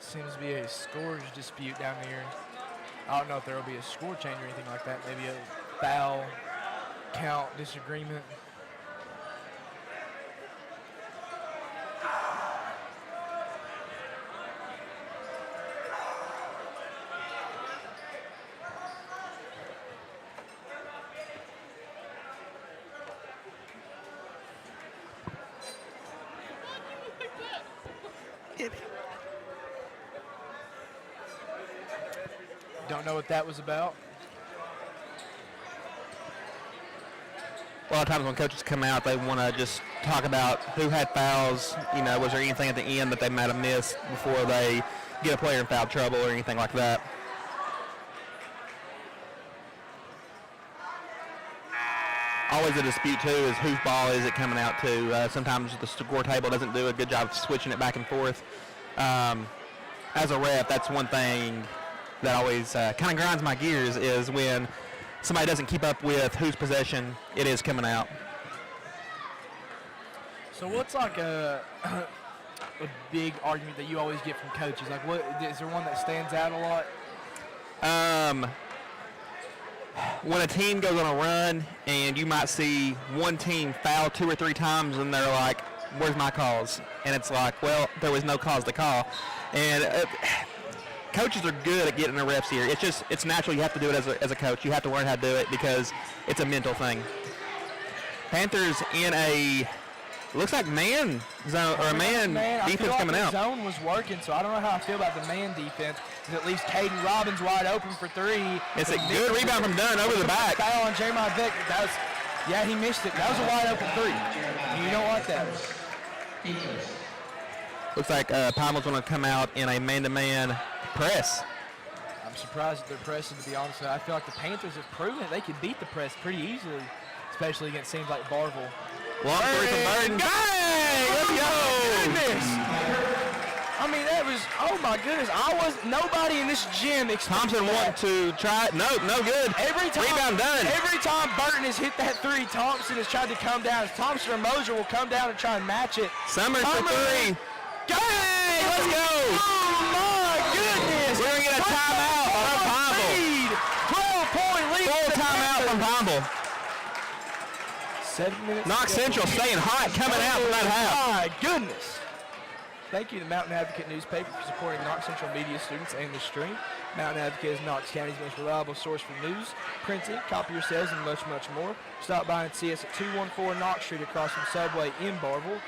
Seems to be a scores dispute down here. I don't know if there will be a score change or anything like that. Maybe a foul count disagreement. Don't know what that was about. A lot of times when coaches come out, they want to just talk about who had fouls. Was there anything at the end that they might have missed before they get a player in foul trouble or anything like that. Always a dispute, too, is whose ball is it coming out to. Sometimes the score table doesn't do a good job of switching it back and forth. As a ref, that's one thing that always kind of grinds my gears is when somebody doesn't keep up with whose possession it is coming out. So what's like a big argument that you always get from coaches? Like, what is there one that stands out a lot? When a team goes on a run and you might see one team foul 2 or 3 times and they're like, where's my calls? And it's like, well, there was no calls to call. And coaches are good at getting the refs here. It's natural. You have to do it as a coach. You have to learn how to do it because it's a mental thing. Panthers in a looks like man zone or a man defense coming out. The zone was working, so I don't know how I feel about the man defense. At least Caden Robbins wide open for 3. It's a good rebound from Dunn over the back. Foul on Jeremiah Beck. Yeah, he missed it. That was a wide open 3. You don't like that. Looks like Pineville's going to come out in a man-to-man press. I'm surprised that they're pressing, to be honest. I feel like the Panthers have proven that they can beat the press pretty easily, especially against teams like Barville. Long 3 from Burton. Bang! Let's go! Goodness. I mean, that was, oh my goodness. Nobody in this gym expected Thompson wanted to try it. No good. Every time, rebound done. Every time Burton has hit that 3, Thompson has tried to come down. Thompson or Moser will come down and try and match it. Summers for 3. Hey, let's go! Oh my goodness! We're going to get a timeout from Pineville. 12-point lead. Full timeout from Pineville. 7 minutes. Knox Central staying hot coming out from that half. My goodness. Thank you to Mountain Advocate newspaper for supporting Knox Central media students and the stream. Mountain Advocate is Knox County's most reliable source for news, printing, copier sales, and much, much more. Stop by and see us at 214 Knox Street across from Subway in Barville,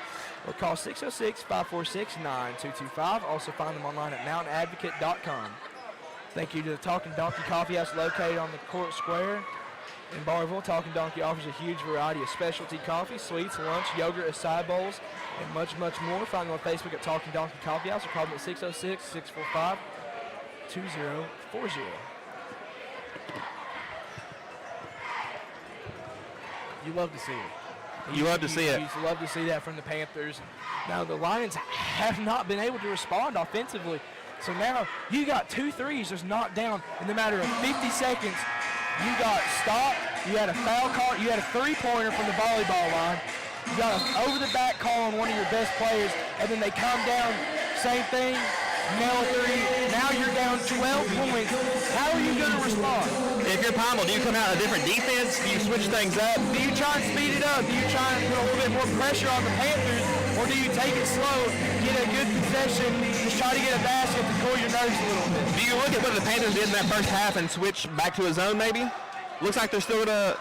or call 606-546-9225. Also find them online at mountainadvocate.com. Thank you to the Talking Donkey Coffee House located on the Court Square in Barville. Talking Donkey offers a huge variety of specialty coffee, sweets, lunch, yogurt, acai bowls, and much, much more. Find them on Facebook at Talking Donkey Coffee House or call them at 606-645-2040. You love to see it. You love to see it. You love to see that from the Panthers. Now, the Lions have not been able to respond offensively. So now you got 2 threes just knocked down in the matter of 50 seconds. You got stopped. You had a foul call. You had a 3-pointer from the volleyball line. You got an over-the-back call on one of your best players, and then they come down, same thing, nail a 3. Now you're down 12 points. How are you going to respond? If you're Pineville, do you come out in a different defense? Do you switch things up? Do you try and speed it up? Do you try and put a little bit more pressure on the Panthers? Or do you take it slow, get a good possession, just try to get a basket to cool your nerves a little bit? Do you look at what the Panthers did in that first half and switch back to a zone maybe? Looks like they're still going to,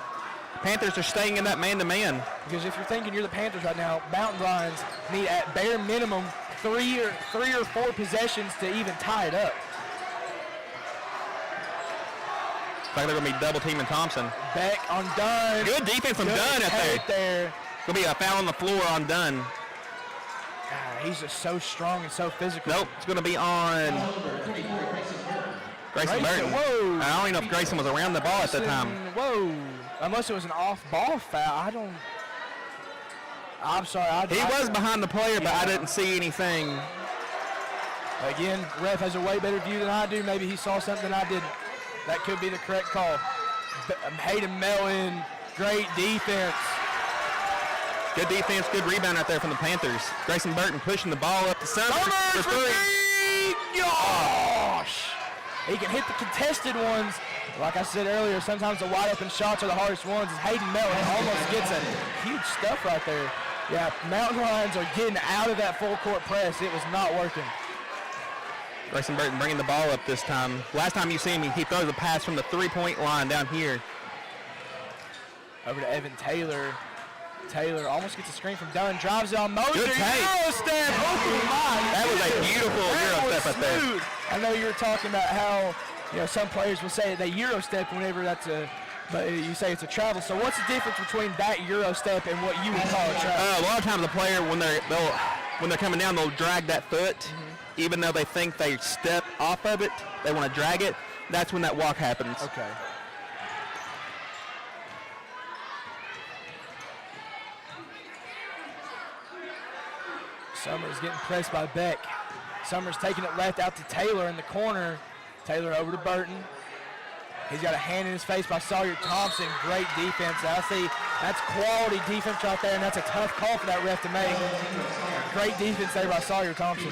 Panthers are staying in that man-to-man. Because if you're thinking you're the Panthers right now, Mountain Lions need at bare minimum 3 or 4 possessions to even tie it up. Looks like they're going to be double-teaming Thompson. Beck on Dunn. Good defense from Dunn up there. Going to be a foul on the floor on Dunn. He's just so strong and so physical. Nope, it's going to be on Grayson Burton. Whoa. I don't even know if Grayson was around the ball at that time. Whoa. Unless it was an off-ball foul. I'm sorry. He was behind the player, but I didn't see anything. Again, ref has a way better view than I do. Maybe he saw something I didn't. That could be the correct call. Hayden Mellon, great defense. Good defense, good rebound out there from the Panthers. Grayson Burton pushing the ball up to Summers for 3. Gosh! He can hit the contested ones. Like I said earlier, sometimes the wide open shots are the hardest ones. Hayden Mellon almost gets a huge stuff right there. Yeah, Mountain Lions are getting out of that full court press. It was not working. Grayson Burton bringing the ball up this time. Last time you see him, he throws a pass from the 3-point line down here. Over to Evan Taylor. Taylor almost gets a screen from Dunn, drives it on Moser. Good take. Euro step. Oh my! That was a beautiful Euro step up there. I know you were talking about how some players will say they Euro step whenever that's but you say it's a travel. So what's the difference between that Euro step and what you would call a travel? A lot of times the player when they're coming down, they'll drag that foot, even though they think they step off of it. They want to drag it. That's when that walk happens. Okay. Summers getting pressed by Beck. Summers taking it left out to Taylor in the corner. Taylor over to Burton. He's got a hand in his face by Sawyer Thompson. Great defense. I see that's quality defense right there, and that's a tough call for that ref to make. Great defense there by Sawyer Thompson.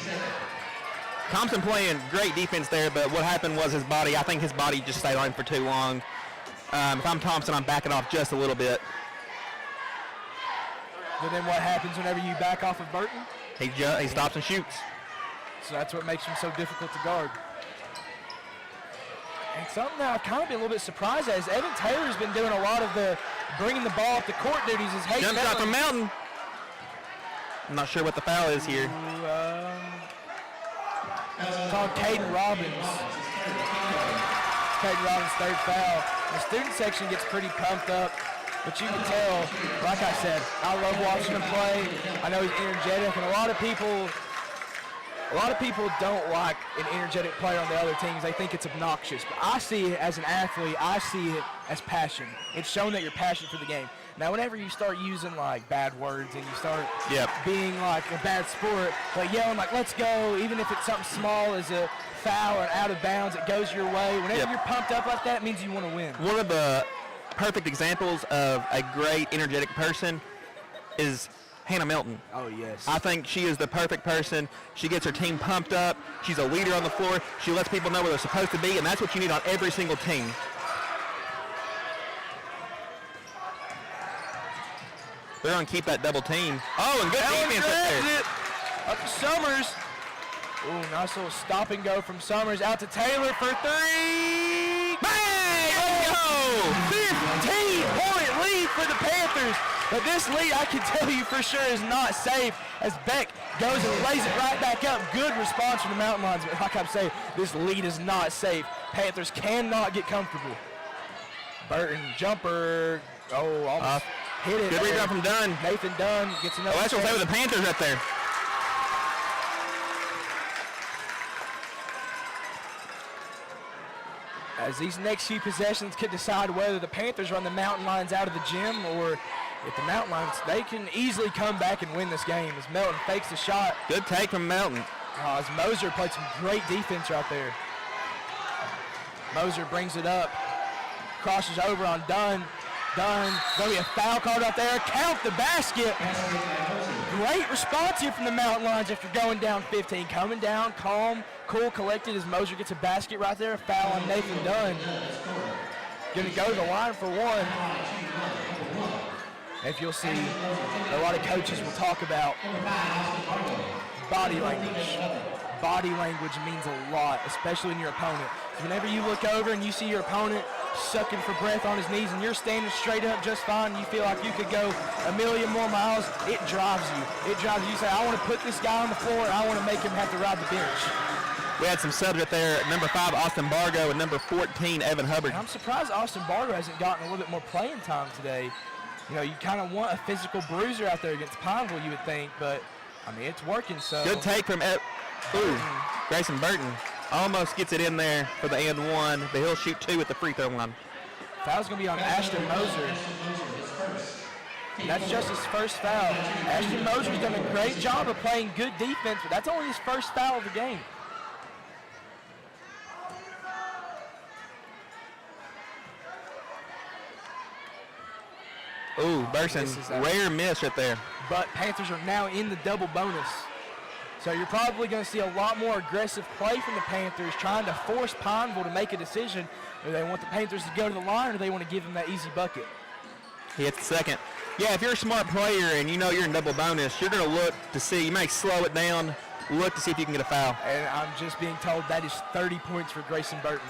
Thompson playing great defense there, but what happened was his body, I think his body just stayed on him for too long. If I'm Thompson, I'm backing off just a little bit. But then what happens whenever you back off of Burton? He stops and shoots. So that's what makes him so difficult to guard. And something that I've kind of been a little bit surprised at is Evan Taylor's been doing a lot of the bringing the ball up the court duties. Jump shot from Melton. I'm not sure what the foul is here. Called Caden Robbins. Caden Robbins' third foul. The student section gets pretty pumped up, but you can tell, like I said, I love watching him play. I know he's energetic, and a lot of people don't like an energetic player on the other teams. They think it's obnoxious. But I see it as an athlete. I see it as passion. It's showing that you're passionate for the game. Now, whenever you start using, like, bad words and you start being, like, a bad sport, like yelling, like, let's go, even if it's something small as a foul or out of bounds, it goes your way. Whenever you're pumped up like that, it means you want to win. One of the perfect examples of a great, energetic person is Hannah Melton. Oh, yes. I think she is the perfect person. She gets her team pumped up. She's a leader on the floor. She lets people know where they're supposed to be, and that's what you need on every single team. They're going to keep that double team. Oh, and good defense up there. Up to Summers. Ooh, nice little stop and go from Summers. Out to Taylor for three. Bang! Let's go! 15-point lead for the Panthers. But this lead, I can tell you for sure, is not safe as Beck goes and lays it right back up. Good response from the Mountain Lions. But like I'm saying, this lead is not safe. Panthers cannot get comfortable. Burton, jumper. Oh, almost hit it. Good rebound from Dunn. Nathan Dunn gets another. Oh, that's what's over the Panthers right there. As these next few possessions could decide whether the Panthers run the Mountain Lions out of the gym, or if the Mountain Lions, they can easily come back and win this game as Melton fakes the shot. Good take from Melton. As Moser played some great defense right there. Moser brings it up, crosses over on Dunn. Dunn, going to be a foul called out there. Count the basket. Great response here from the Mountain Lions after going down 15. Coming down, calm, cool, collected as Moser gets a basket right there. A foul on Nathan Dunn. Going to go to the line for one. If you'll see, a lot of coaches will talk about body language. Body language means a lot, especially in your opponent. Whenever you look over and you see your opponent sucking for breath on his knees and you're standing straight up just fine, you feel like you could go a million more miles, it drives you. It drives you. You say, I want to put this guy on the floor and I want to make him have to ride the bench. We had some subs right there. Number 5, Austin Bargo, and number 14, Evan Hubbard. And I'm surprised Austin Bargo hasn't gotten a little bit more playing time today. You know, you kind of want a physical bruiser out there against Pineville, you would think, but, I mean, it's working, so. Good take from Grayson Burton. Almost gets it in there for the and one, but he'll shoot 2 at the free throw line. Foul's going to be on Ashton Moser. That's just his first foul. Ashton Moser's done a great job of playing good defense, but that's only his first foul of the game. Ooh, Burson, rare miss right there. But Panthers are now in the double bonus. So you're probably going to see a lot more aggressive play from the Panthers, trying to force Pineville to make a decision. Do they want the Panthers to go to the line, or do they want to give them that easy bucket? He hits the second. Yeah, if you're a smart player and you know you're in double bonus, you're going to look to see, you might slow it down, look to see if you can get a foul. And I'm just being told that is 30 points for Grayson Burton.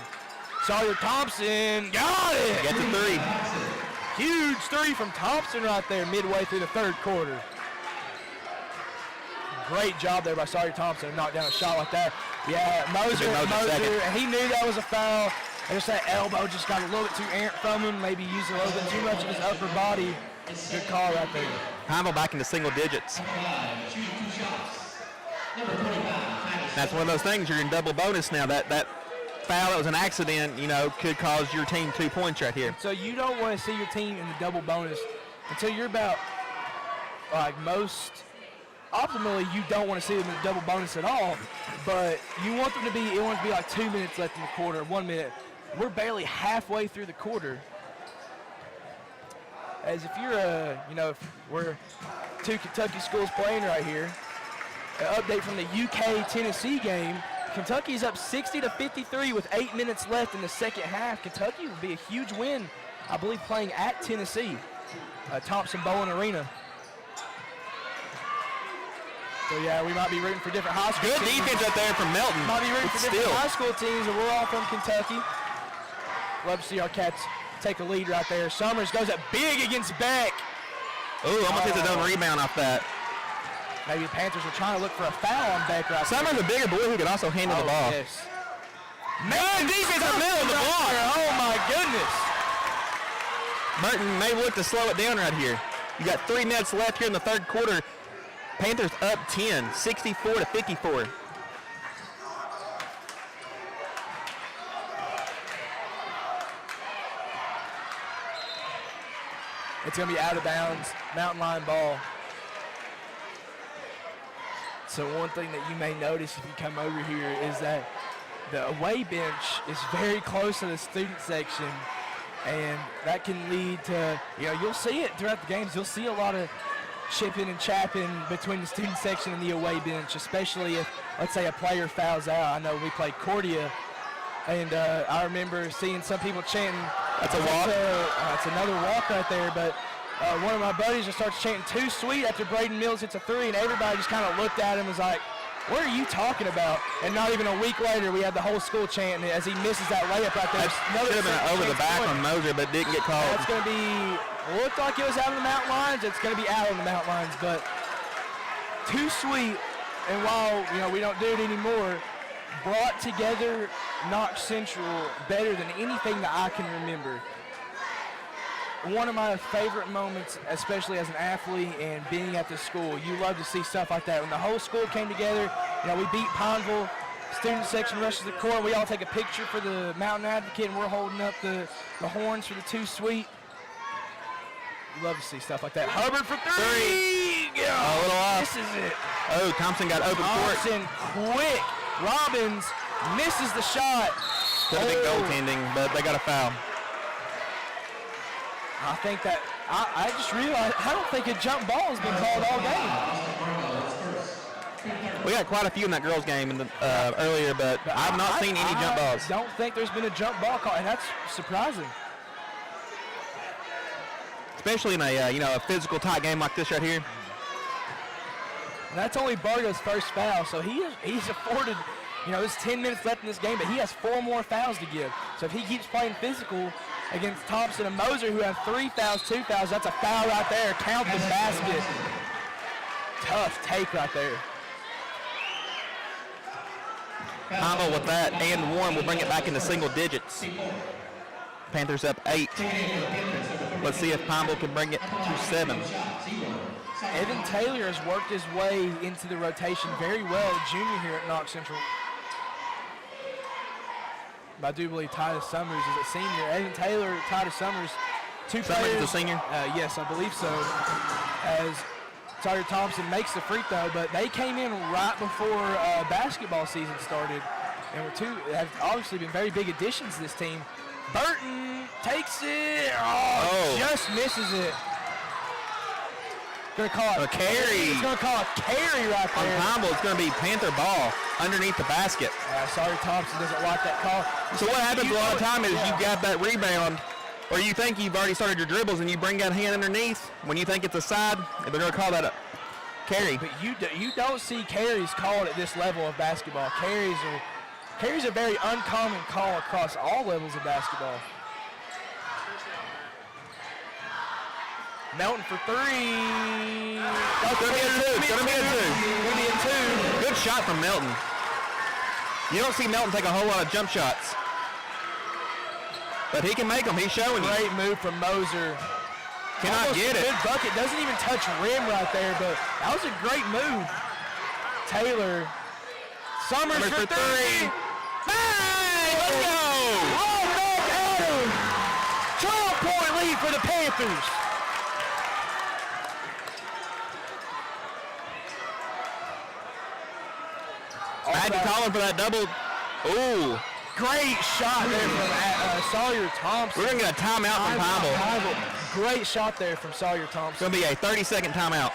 Sawyer Thompson got it! Gets a 3. Huge 3 from Thompson right there midway through the third quarter. Great job there by Sawyer Thompson to knock down a shot like that. Yeah, Moser, and he knew that was a foul. And just that elbow just got a little bit too errant from him, maybe used a little bit too much of his upper body. Good call right there. Pineville back into single digits. That's one of those things, you're in double bonus now. That foul that was an accident, you know, could cause your team 2 points right here. So you don't want to see your team in the double bonus until you're about, like most optimally, you don't want to see them in a double bonus at all, but you want them to be, it wants to be like 2 minutes left in the quarter, 1 minute. We're barely halfway through the quarter. As if you're if we're two Kentucky schools playing right here, an update from the UK-Tennessee game. Kentucky's up 60-53 with 8 minutes left in the second half. Kentucky would be a huge win, I believe, playing at Tennessee, Thompson-Bowen Arena. So yeah, we might be rooting for different high school Good teams. defense up there from Melton. Might be rooting But for different still. high school teams, and we're all from Kentucky. Love to see our Cats take a lead right there. Summers goes up big against Beck. Ooh, almost hits his own rebound off that. Maybe the Panthers were trying to look for a foul on Beck right there. Summers a bigger boy who can also handle the ball. Yes. Good defense in the middle of the block. Oh my goodness. Burton may look to slow it down right here. You got 3 minutes left here in the third quarter. Panthers up 10, 64-54. It's going to be out of bounds, mountain line ball. So one thing that you may notice if you come over here is that the away bench is very close to the student section, and that can lead to, you'll see it throughout the games. You'll see a lot of chipping and chapping between the student section and the away bench, especially if, let's say, a player fouls out. I know we played Cordia, and I remember seeing some people chanting, That's a walk. It's another walk right there, but one of my buddies just starts chanting "Too sweet" after Braden Mills hits a 3, and everybody just kind of looked at him and was like, what are you talking about? And not even a week later, we had the whole school chanting as he misses that layup right there. That should have been over the back on Moser, but didn't get called. That's going to be, looked like it was out on the mountain lines. It's going to be out on the mountain lines, but Too Sweet, and while, we don't do it anymore, brought together Knox Central better than anything that I can remember. One of my favorite moments, especially as an athlete and being at the school, you love to see stuff like that. When the whole school came together, we beat Pineville, student section rushes the court, we all take a picture for the Mountain Advocate, and we're holding up the horns for the Too Sweet. You love to see stuff like that. Hubbard for 3! Yeah, a little off. This is it. Oh, Thompson got open court. Thompson quick. Robbins misses the shot. Could have been goaltending, but they got a foul. I think that, I just realized, I don't think a jump ball has been called all game. We got quite a few in that girls' game earlier, but I've not seen any jump balls. I don't think there's been a jump ball call, and that's surprising. Especially in a physical tight game like this right here. And that's only Bargo's first foul, so he's afforded, there's 10 minutes left in this game, but he has 4 more fouls to give. So if he keeps playing physical against Thompson and Moser, who have 3 fouls, 2 fouls, that's a foul right there. Count the basket. Tough take right there. Pineville with that and 1 will bring it back into single digits. Panthers up 8. Let's see if Pineville can bring it to 7. Evan Taylor has worked his way into the rotation very well, junior here at Knox Central. I do believe Titus Summers is a senior. Evan Taylor, Titus Summers, 2 Summers players. is a senior? Yes, I believe so. As Tyler Thompson makes the free throw, but they came in right before basketball season started, and have obviously been very big additions to this team. Burton takes it. Oh. Just misses it. Going to call it a carry. He's going to call a carry right On there. Pineville, it's going to be Panther ball underneath the basket. Sorry, Thompson doesn't like that call. So what happens a lot of time is you got that rebound, or you think you've already started your dribbles, and you bring that hand underneath. When you think it's a side, they're going to call that a carry. But you don't see carries called at this level of basketball. Carries are a very uncommon call across all levels of basketball. Melton for 3. It's going to be a 2. It's going to be a 2. Good shot from Melton. You don't see Melton take a whole lot of jump shots. But he can make them. He's showing you. Great move from Moser. Cannot get it. Good bucket. Doesn't even touch rim right there, but that was a great move. Taylor. Summers for 3. Hey, let's go. Roll back Adam. 12-point lead for the Panthers. Maddie calling for that double. Ooh. Great shot there from Sawyer Thompson. We're going to get a timeout from Pineville. Great shot there from Sawyer Thompson. It's going to be a 30-second timeout.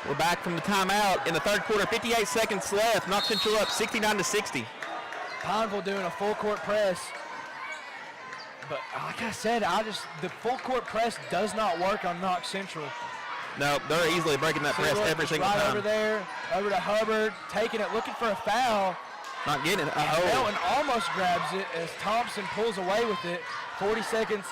We're back from the timeout in the third quarter. 58 seconds left. Knox Central up 69-60. Pineville doing a full court press. But like I said, the full court press does not work on Knox Central. No, they're easily breaking that press every single right time. Over there, over to Hubbard, taking it, looking for a foul. Not getting it. Melton almost grabs it as Thompson pulls away with it. 40 seconds.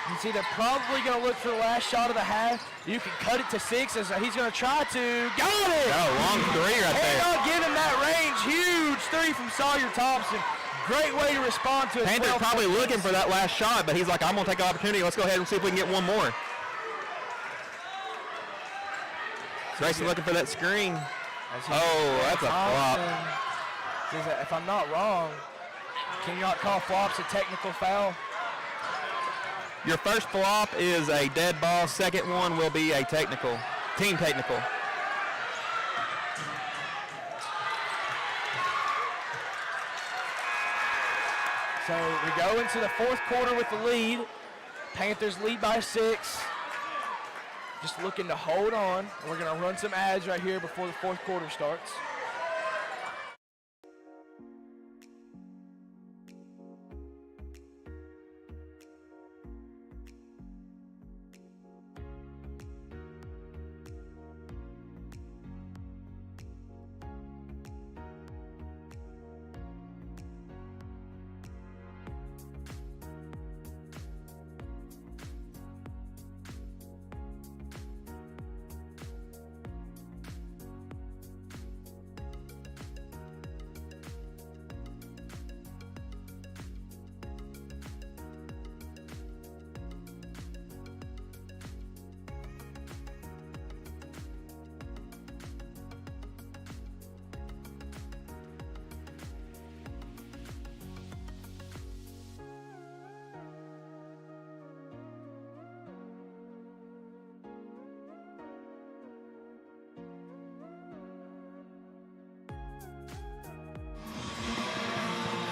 You can see they're probably going to look for the last shot of the half. You can cut it to 6 as he's going to try to. Got it! Oh, long three right there. Not giving that range. Huge three from Sawyer Thompson. Great way to respond to it. Panthers probably looking for that last shot, but he's like, I'm going to take the opportunity. Let's go ahead and see if we can get one more. Grayson looking for that screen. Oh, that's a flop. If I'm not wrong, can you not call flops a technical foul? Your first flop is a dead ball. Second one will be a technical, team technical. So we go into the fourth quarter with the lead. Panthers lead by 6. Just looking to hold on. We're going to run some ads right here before the fourth quarter starts.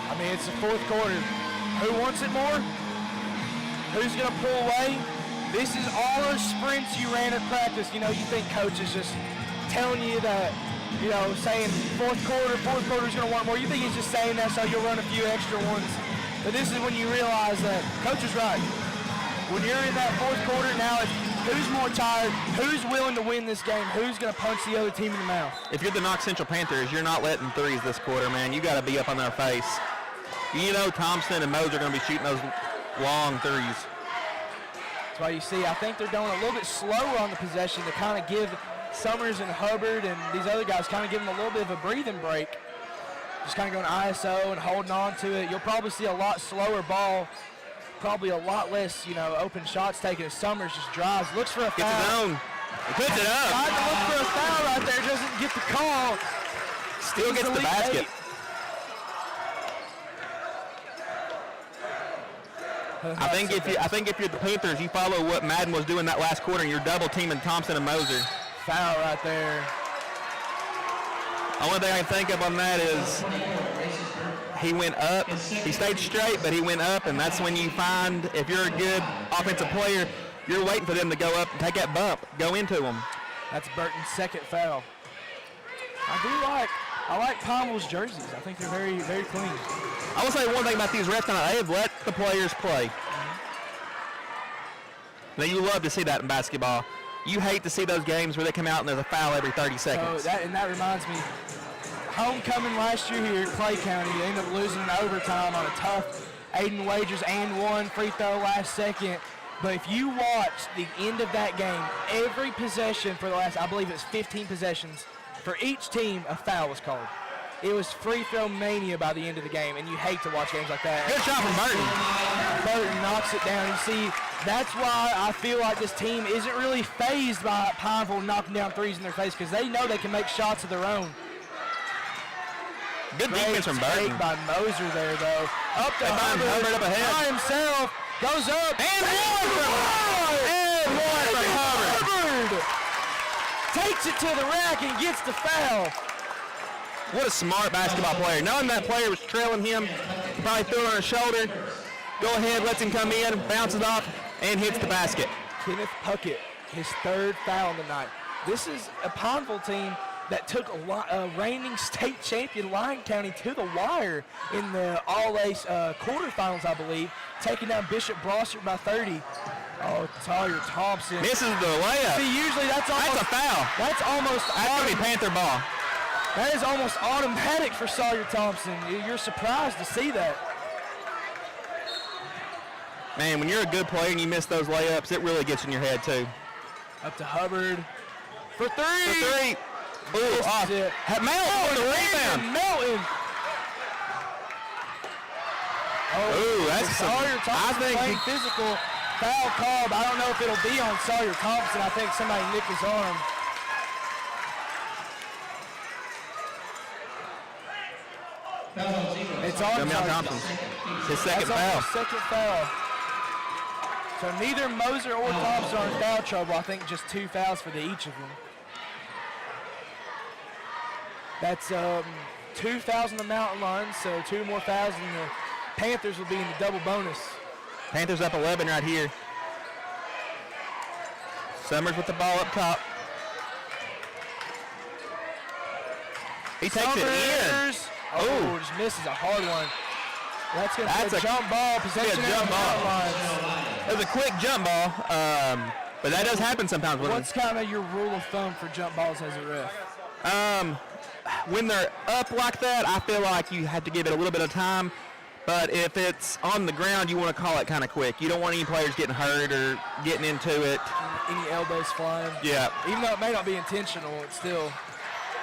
I mean, it's the fourth quarter. Who wants it more? Who's going to pull away? This is all those sprints you ran at practice. You know, you think coach is just telling you that, you know, saying fourth quarter's going to want more. You think he's just saying that so you'll run a few extra ones. But this is when you realize that coach is right. When you're in that fourth quarter, now it's who's more tired, who's willing to win this game, who's going to punch the other team in the mouth. If you're the Knox Central Panthers, you're not letting threes this quarter, man. You got to be up on their face. You know Thompson and Mose are going to be shooting those long threes. That's why you see, I think they're going a little bit slower on the possession to kind of give Summers and Hubbard and these other guys kind of give them a little bit of a breathing break. Just kind of going ISO and holding on to it. You'll probably see a lot slower ball, probably a lot less, you know, open shots taken as Summers just drives, looks for a foul. Gets his own. He puts it up. Tried to look for a foul right there, doesn't get the call. Still gets the basket. 8. I think if you're the Panthers, you follow what Madden was doing that last quarter, and you're double teaming Thompson and Moser. Foul right there. Only thing I can think of on that is he went up. He stayed straight, but he went up, and that's when you find if you're a good offensive player, you're waiting for them to go up and take that bump, go into them. That's Burton's second foul. I do like I like Pineville's jerseys. I think they're very, very clean. I will say one thing about these refs tonight. They have let the players play. Now, you love to see that in basketball. You hate to see those games where they come out and there's a foul every 30 seconds. So that reminds me, homecoming last year here at Clay County, they ended up losing in overtime on a tough Aiden Wagers and one free throw last second. But if you watch the end of that game, every possession for the last, I believe it's 15 possessions, for each team, a foul was called. It was free throw mania by the end of the game, and you hate to watch games like that. Good shot from Burton. Burton knocks it down. You see, that's why I feel like this team isn't really fazed by Pineville knocking down threes in their face, because they know they can make shots of their own. Good defense from Burton. Great by Moser there, though. Up to Hubbard up ahead. by himself. Goes up. And one from Hubbard. Takes it to the rack and gets the foul. What a smart basketball player. Knowing that player was trailing him, probably threw it on his shoulder. Go ahead, lets him come in, bounces off, and hits the basket. Kenneth Puckett, his third foul of the night. This is a Pineville team that took a reigning state champion Lyon County to the wire in the All-Ace quarterfinals, I believe, taking down Bishop Brossard by 30. Oh, Sawyer Thompson. Misses the layup. See, usually that's a foul. That's almost That's going to be Panther ball. That is almost automatic for Sawyer Thompson. You're surprised to see that. Man, when you're a good player and you miss those layups, it really gets in your head, too. Up to Hubbard for three. For three. Ooh, off. Melton for the rebound. Melton. Ooh, that's Sawyer Thompson playing physical. Foul called. I don't know if it'll be on Sawyer Thompson. I think somebody nicked his arm. It's on Jamel Sawyer Thompson. His second That's foul. on his second foul. So neither Moser or Thompson are in foul trouble. I think just 2 fouls for each of them. That's 2 fouls on the mountain line, so 2 more fouls, and the Panthers will be in the double bonus. Panthers up 11 right here. Summers with the ball up top. He takes it in. Oh, just misses a hard one. That's going to be a jump ball. Possession jump ball. line. It was a quick jump ball, but that does happen sometimes with What's kind of your rule of thumb for jump balls as a ref? When they're up like that, I feel like you have to give it a little bit of time. But if it's on the ground, you want to call it kind of quick. You don't want any players getting hurt or getting into it. Any elbows flying? Yeah. Even though it may not be intentional, it's still.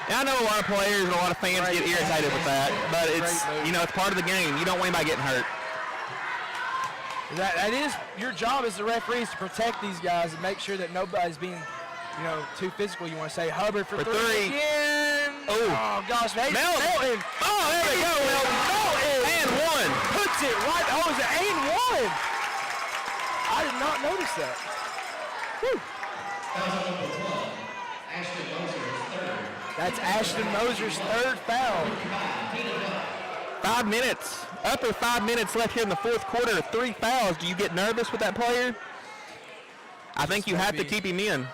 Yeah, I know a lot of players and a lot of fans get irritated with that, but it's it's part of the game. You don't want anybody getting hurt. That is your job as the referee is to protect these guys and make sure that nobody's being, too physical. You want to say Hubbard for three. Again. Oh gosh, Melton. Oh, there we go, Melton. And one. Puts it right. Oh, is it and one? I did not notice that. Whew. That's Ashton Moser's third foul. 5 minutes. Upper 5 minutes left here in the fourth quarter. 3 fouls. Do you get nervous with that player? I think you have to keep him in.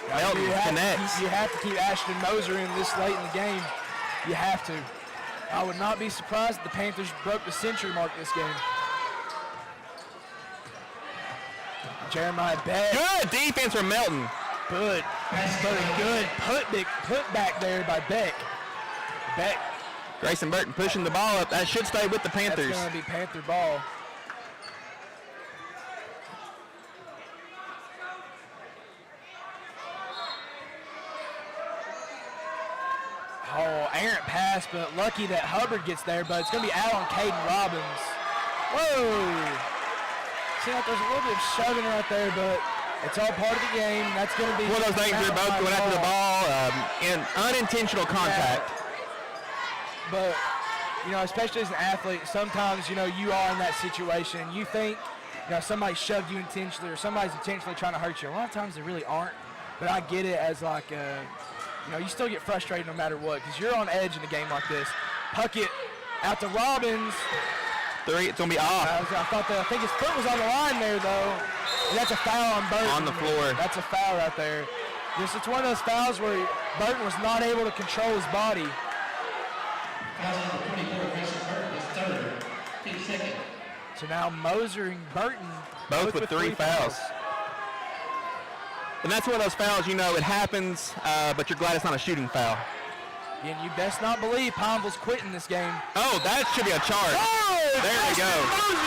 Melton connects. You have to keep Ashton Moser in this late in the game. You have to. I would not be surprised if the Panthers broke the century mark this game. Jeremiah Beck. Good defense from Melton. Good. But a good put back there by Beck. Beck. Grayson Burton pushing the ball up. That should stay with the Panthers. That's going to be Panther ball. Oh, errant pass, but lucky that Hubbard gets there, but it's going to be out on Caden Robbins. Whoa. Seems like there's a little bit of shoving right there, but it's all part of the game. That's going to be one of those things you're both going after the ball in unintentional contact. Yeah. But, especially as an athlete, sometimes, you are in that situation. You think, somebody shoved you intentionally or somebody's intentionally trying to hurt you. A lot of times they really aren't. But I get it as like, you still get frustrated no matter what because you're on edge in a game like this. Puckett out to Robbins. 3, it's going to be off. I think his foot was on the line there, though. And that's a foul on Burton. On the floor. That's a foul right there. It's one of those fouls where Burton was not able to control his body. So now Moser and Burton Both with 3 fouls. And that's one of those fouls, you know, it happens, but you're glad it's not a shooting foul. And you best not believe Pineville's quitting this game. Oh, that should be a charge. Oh, there we go.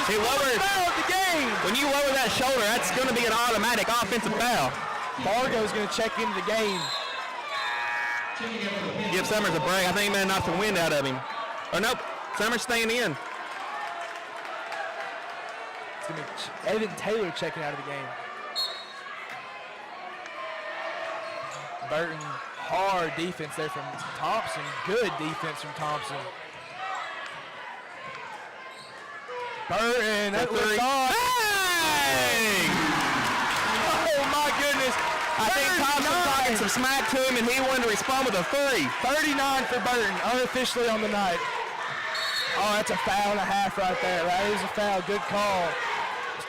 He lowered the game. When you lower that shoulder, that's going to be an automatic offensive foul. Bargo's going to check into the game. Give Summers a break. I think he may have knocked the wind out of him. Oh, nope. Summers staying in. It's going to be Evan Taylor checking out of the game. Burton, hard defense there from Thompson. Good defense from Thompson. Burton, that looks on. Bang! Oh my goodness. I think Thompson talking some smack to him, and he wanted to respond with a 3. 39 for Burton, unofficially on the night. Oh, that's a foul and a half right there. That is a foul. Good call.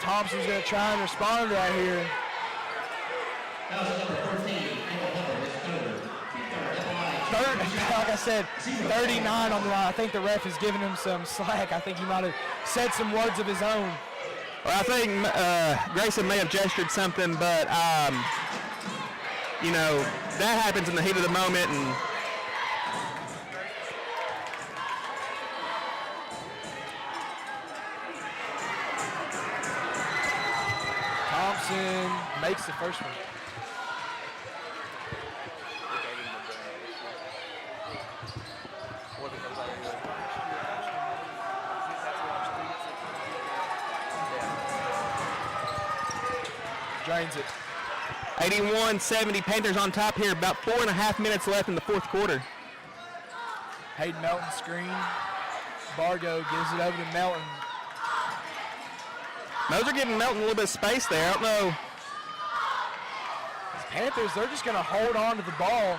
Thompson's going to try and respond right here. Like I said, 39 on the line. I think the ref is giving him some slack. I think he might have said some words of his own. Well, I think Grayson may have gestured something, but, you know, that happens in the heat of the moment. And Thompson makes the first one. Drains it. 81-70, Panthers on top here. About 4.5 minutes left in the fourth quarter. Hayden Melton screen. Bargo gives it over to Melton. Moser giving Melton a little bit of space there. I don't know. Panthers, they're just going to hold on to the ball.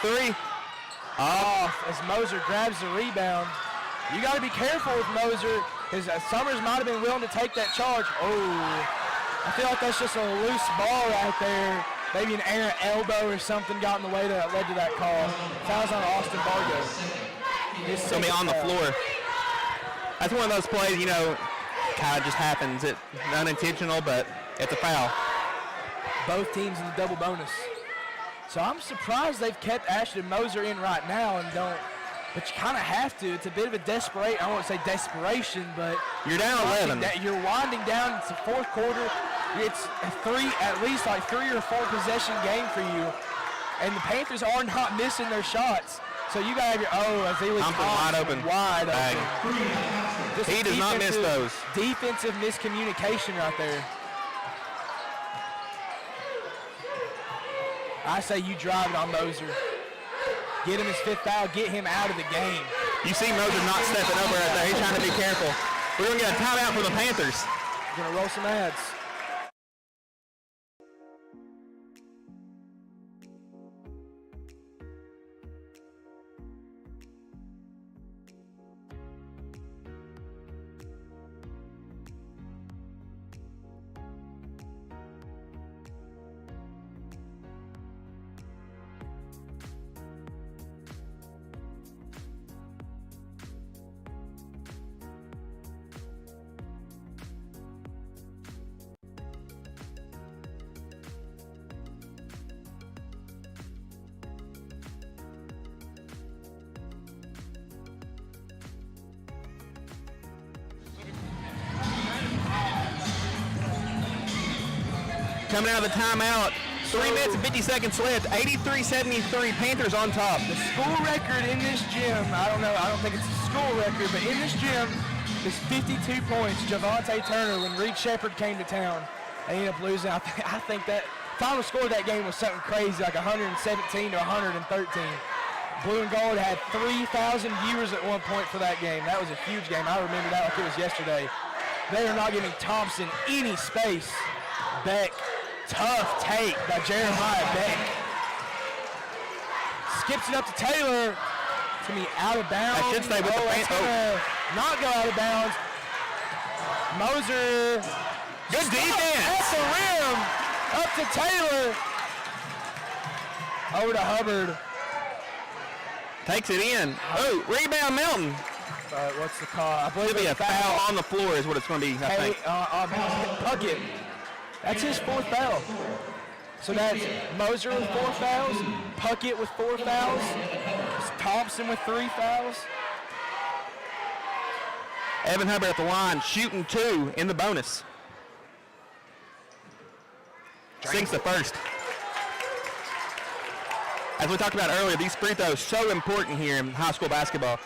3. Off as Moser grabs the rebound. You got to be careful with Moser because Summers might have been willing to take that charge. Oh, I feel like that's just a loose ball right there. Maybe an errant elbow or something got in the way that led to that call. Fouls on Austin Bargo. It's going to be on the floor. That's one of those plays, you know, kind of just happens. It's unintentional, but it's a foul. Both teams in the double bonus. So I'm surprised they've kept Ashton Moser in right now and don't, but you kind of have to. It's a bit of a desperation. I won't say desperation, but you're down 11. You're winding down. It's the fourth quarter. It's at least like 3 or 4 possession game for you, and the Panthers are not missing their shots. So you got to have your wide open. Wide open. He does not miss those. Defensive miscommunication right there. I say you drive it on Moser. Get him his 5th foul. Get him out of the game. You see Moser not stepping over right there. He's trying to be careful. We're going to get a timeout for the Panthers. We're going to roll some ads. Coming out of the timeout, 3 minutes and 50 seconds left, 83-73, Panthers on top. The school record in this gym, I don't know, I don't think it's a school record, but in this gym is 52 points. Javante Turner, when Reed Shepherd came to town, they ended up losing. I think that final score of that game was something crazy, like 117 to 113. Blue and Gold had 3,000 viewers at one point for that game. That was a huge game. I remember that like it was yesterday. They are not giving Thompson any space. Beck. Tough take by Jeremiah Beck. Skips it up to Taylor. It's going to be out of bounds. That should stay with the Panthers. Not go out of bounds. Moser. Good defense. At the rim. Up to Taylor. Over to Hubbard. Takes it in. Oh, rebound Milton. What's the call? I believe It'll be a foul on the floor is what it's going to be, I think. Puckett. That's his 4th foul. So that's Moser with 4 fouls, Puckett with 4 fouls, Thompson with 3 fouls. Evan Hubbard at the line, shooting 2 in the bonus. Sinks the first. As we talked about earlier, these free throws so important here in high school basketball.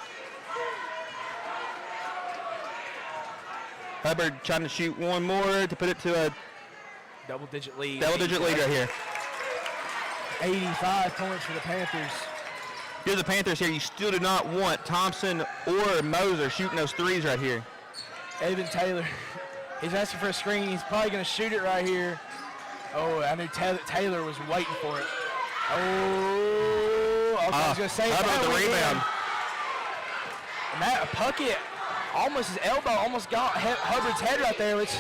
Hubbard trying to shoot one more to put it to a Double-digit lead. double-digit lead right here. 85 points for the Panthers. Here's the Panthers here. You still do not want Thompson or Moser shooting those threes right here. Evan Taylor, he's asking for a screen. He's probably going to shoot it right here. Oh, I knew Taylor was waiting for it. Oh, I was going to say it. Hubbard with the rebound. Matt Puckett, almost his elbow, almost got Hubbard's head right there, which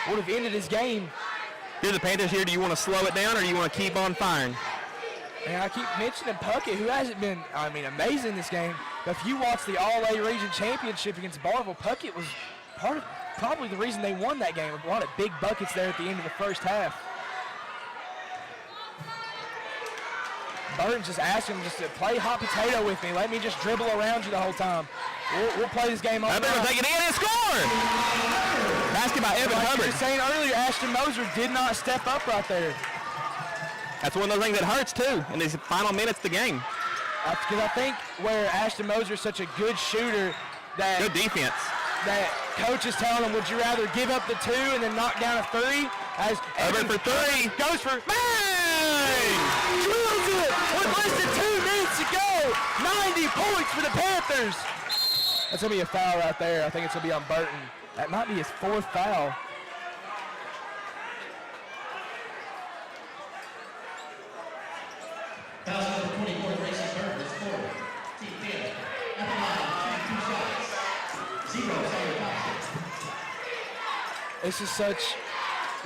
would have ended his game. Here's the Panthers here. Do you want to slow it down or do you want to keep on firing? And I keep mentioning Puckett, who hasn't been, amazing this game. But if you watch the All-A Region Championship against Barville, Puckett was probably the reason they won that game. A lot of big buckets there at the end of the first half. Burton's just asking him just to play hot potato with me. Let me just dribble around you the whole time. We'll play this game all night. Hubbard will take it in and score! Basket by Evan Like Hubbard. you were saying earlier, Ashton Moser did not step up right there. That's one of those things that hurts too in these final minutes of the game. Because I think where Ashton Moser is such a good shooter that Good defense. that coach is telling him, would you rather give up the 2 and then knock down a 3? As Hubbard for 3. Goes for Bang! drills it with less than 2 minutes to go. 90 points for the Panthers. That's going to be a foul right there. I think it's going to be on Burton. That might be his 4th foul.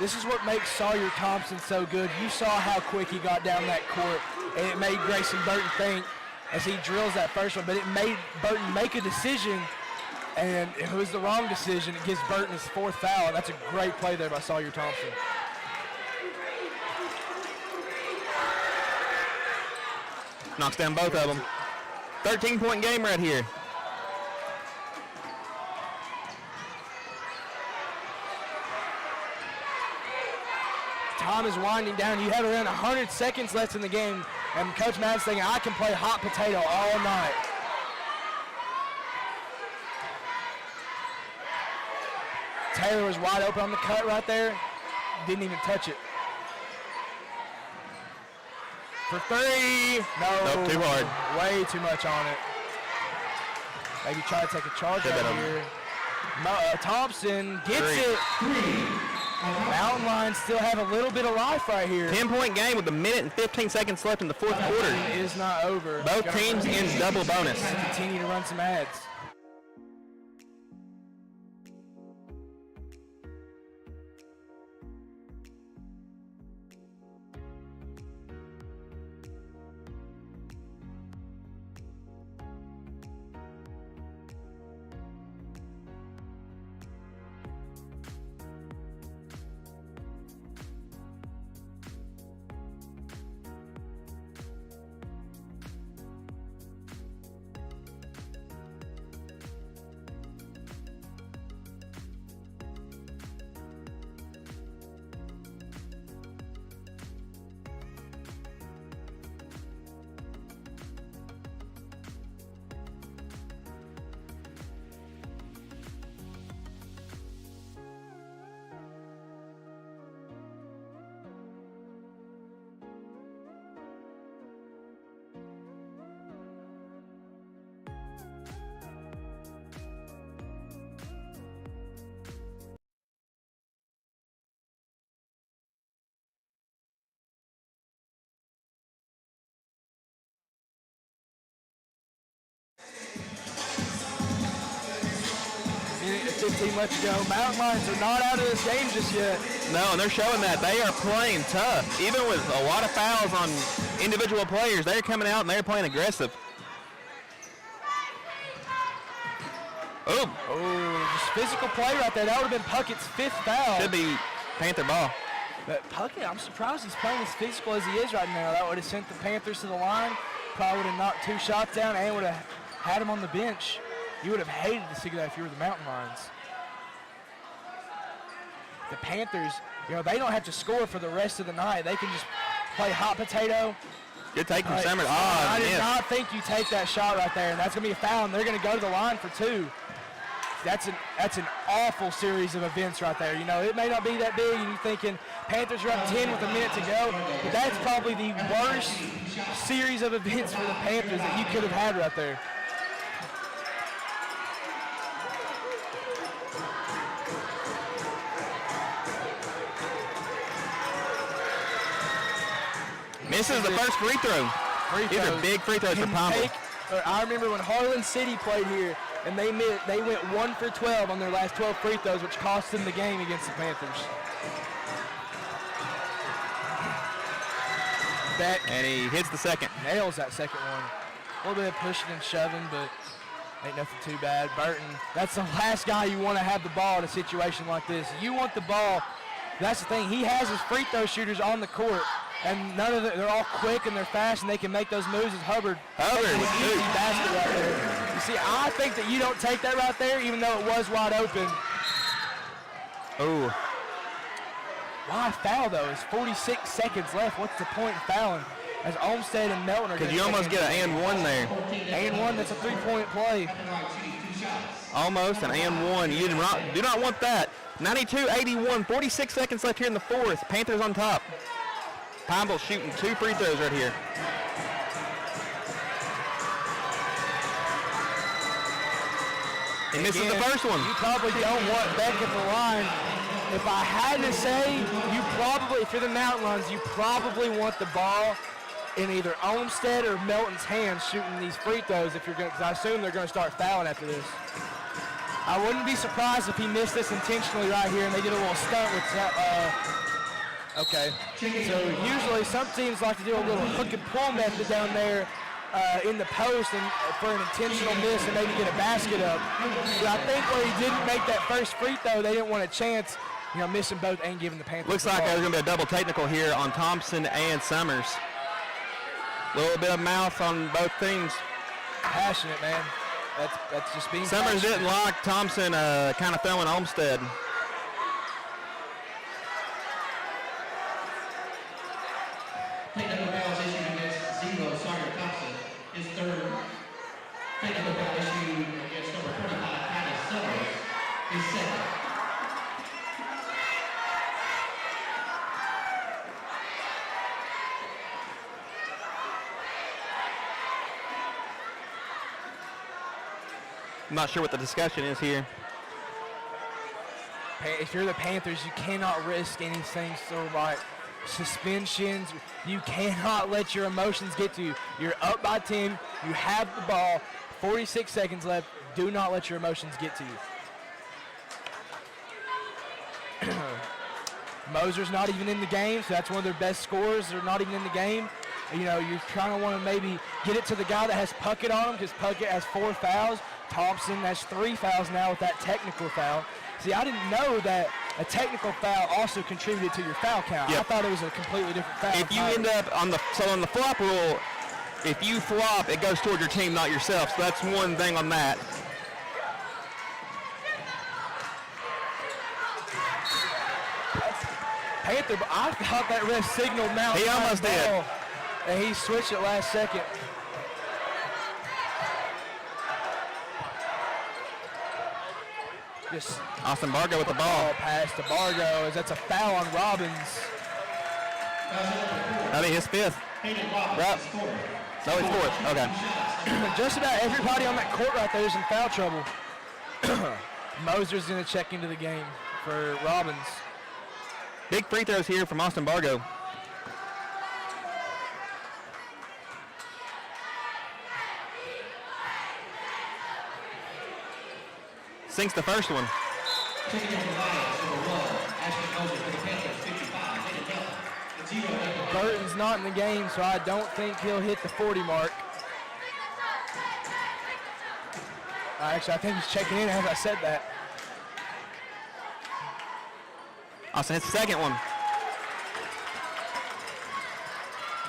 This is what makes Sawyer Thompson so good. You saw how quick he got down that court, and it made Grayson Burton think as he drills that first one, but it made Burton make a decision, and it was the wrong decision. It gives Burton his 4th foul, and that's a great play there by Sawyer Thompson. Knocks down both of them. 13-point game right here. Time is winding down. You have around 100 seconds left in the game, and Coach Madden's thinking, I can play hot potato all night. Taylor was wide open on the cut right there. Didn't even touch it. For 3. No. Nope, too hard. Way too much on it. Maybe try to take a charge right here. Thompson gets it. Mountain Lions still have a little bit of life right here. 10-point game with a minute and 15 seconds left in the 4th quarter. It is not over. Both teams in double bonus. Continue to run some ads. Minute and 15 left to go. Mountain Lions are not out of this game just yet. No, and they're showing that they are playing tough. Even with a lot of fouls on individual players, they're coming out and they're playing aggressive. Oh, just physical play right there. That would have been Puckett's 5th foul. Should be Panther ball. But Puckett, I'm surprised he's playing as physical as he is right now. That would have sent the Panthers to the line. Probably would have knocked 2 shots down and would have had him on the bench. You would have hated to see that if you were the Mountain Lions. The Panthers, you know, they don't have to score for the rest of the night. They can just play hot potato. Good take from Summers. I did yes. not think you take that shot right there, and that's going to be a foul, and they're going to go to the line for 2. That's an awful series of events right there. You know, it may not be that big, and you're thinking Panthers are up 10 with a minute to go, but that's probably the worst series of events for the Panthers that you could have had right there. Misses the first free throw. These are big free throws for Pineville. I remember when Harlan City played here, and they went 1 for 12 on their last 12 free throws, which cost them the game against the Panthers. Beck. And he hits the second. Nails that second one. A little bit of pushing and shoving, but ain't nothing too bad. Burton, that's the last guy you want to have the ball in a situation like this. You want the ball. That's the thing. He has his free throw shooters on the court, and none of them, they're all quick and they're fast, and they can make those moves as Hubbard. Hubbard with with easy two. basket right there. You see, I think that you don't take that right there, even though it was wide open. Oh. Why foul, though? It's 46 seconds left. What's the point in fouling? As Olmsted and Melton are Because you almost get an and one there. and one, that's a three-point play. Almost an and one. You do not want that. 92-81, 46 seconds left here in the fourth. Panthers on top. Pineville shooting 2 free throws right here. He misses the first one. You probably don't want Beck at the line. If I had to say, you probably, if you're the Mountain Lions, you probably want the ball in either Olmsted or Melton's hands shooting these free throws if you're going, because I assume they're going to start fouling after this. I wouldn't be surprised if he missed this intentionally right here and they did a little stunt with okay. So usually some teams like to do a little hook and pull method down there in the post and for an intentional miss and maybe get a basket up. So I think where he didn't make that first free throw, they didn't want a chance, you know, missing both and giving the Panthers. Looks like there's going to be a double technical here on Thompson and Summers. A little bit of mouth on both teams. Passionate, man. That's just being Summers passionate. didn't like Thompson kind of throwing Olmsted. Technical foul issued against Zero Sawyer Thompson. His third technical foul issued against number 45, Patty Summers. His second. I'm not sure what the discussion is here. If you're the Panthers, you cannot risk anything so like suspensions. You cannot let your emotions get to you. You're up by 10. You have the ball. 46 seconds left. Do not let your emotions get to you. Moser's not even in the game, so that's one of their best scorers. They're not even in the game. You know, you kind of want to maybe get it to the guy that has Puckett on him because Puckett has 4 fouls. Thompson has 3 fouls now with that technical foul. See, I didn't know that a technical foul also contributed to your foul count. Yep. I thought it was a completely different foul. If you end up on the flop rule, if you flop, it goes toward your team, not yourself. So that's one thing on that. Panther, but I thought that ref signaled Mount. He almost did. And he switched it last second. Just Austin Bargo with the ball. pass to Bargo as that's a foul on Robbins. I think his 5th. Right. No, he's 4th. Okay. Just about everybody on that court right there is in foul trouble. Moser's going to check into the game for Robbins. Big free throws here from Austin Bargo. Sinks the first one. Taking over the Lions, number 1, Ashton Moser for the Panthers, 55. Taking Delta. The 0 April. Burton's not in the game, so I don't think he'll hit the 40 mark. Actually, I think he's checking in as I said that. Austin hits the second one.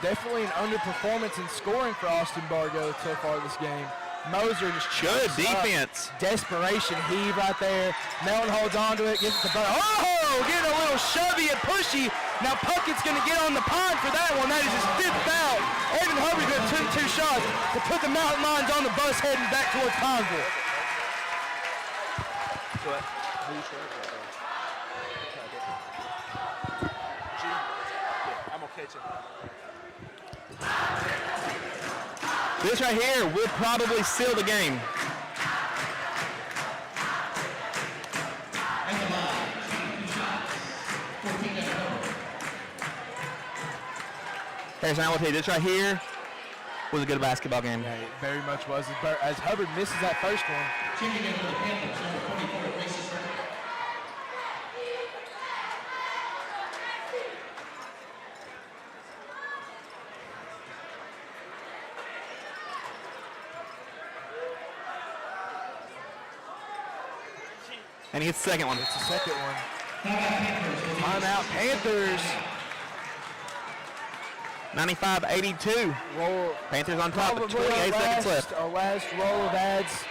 Definitely an underperformance in scoring for Austin Bargo so far this game. Moser just Good chucks defense. up. Desperation heave right there. Melton holds on to it, gives it to Bud. Oh, getting a little shovey and pushy. Now Puckett's going to get on the pond for that one. That is his 5th foul. Evan Hubbard's going to take 2 shots to put the Mountain Lions on the bus heading back towards Pineville. I'm okay too. This right here will probably seal the game. Harrison, I will tell you, this right here was a good basketball game. Yeah, it very much was. As Hubbard misses that first one. Changing in for the Panthers, number 24, Mason Strickland. And he hits the second one. It's the second one. Timeout Panthers. 95-82. Roll. Panthers on top with Probably 28 seconds left. Our last roll of ads.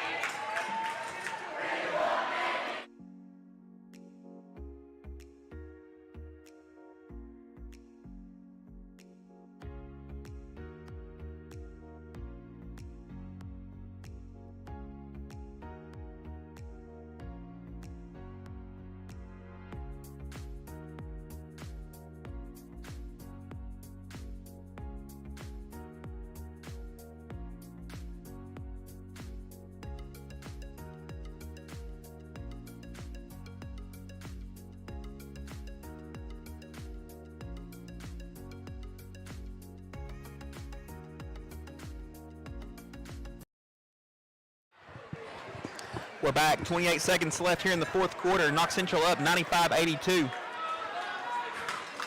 We're back. 28 seconds left here in the fourth quarter. Knox Central up 95-82.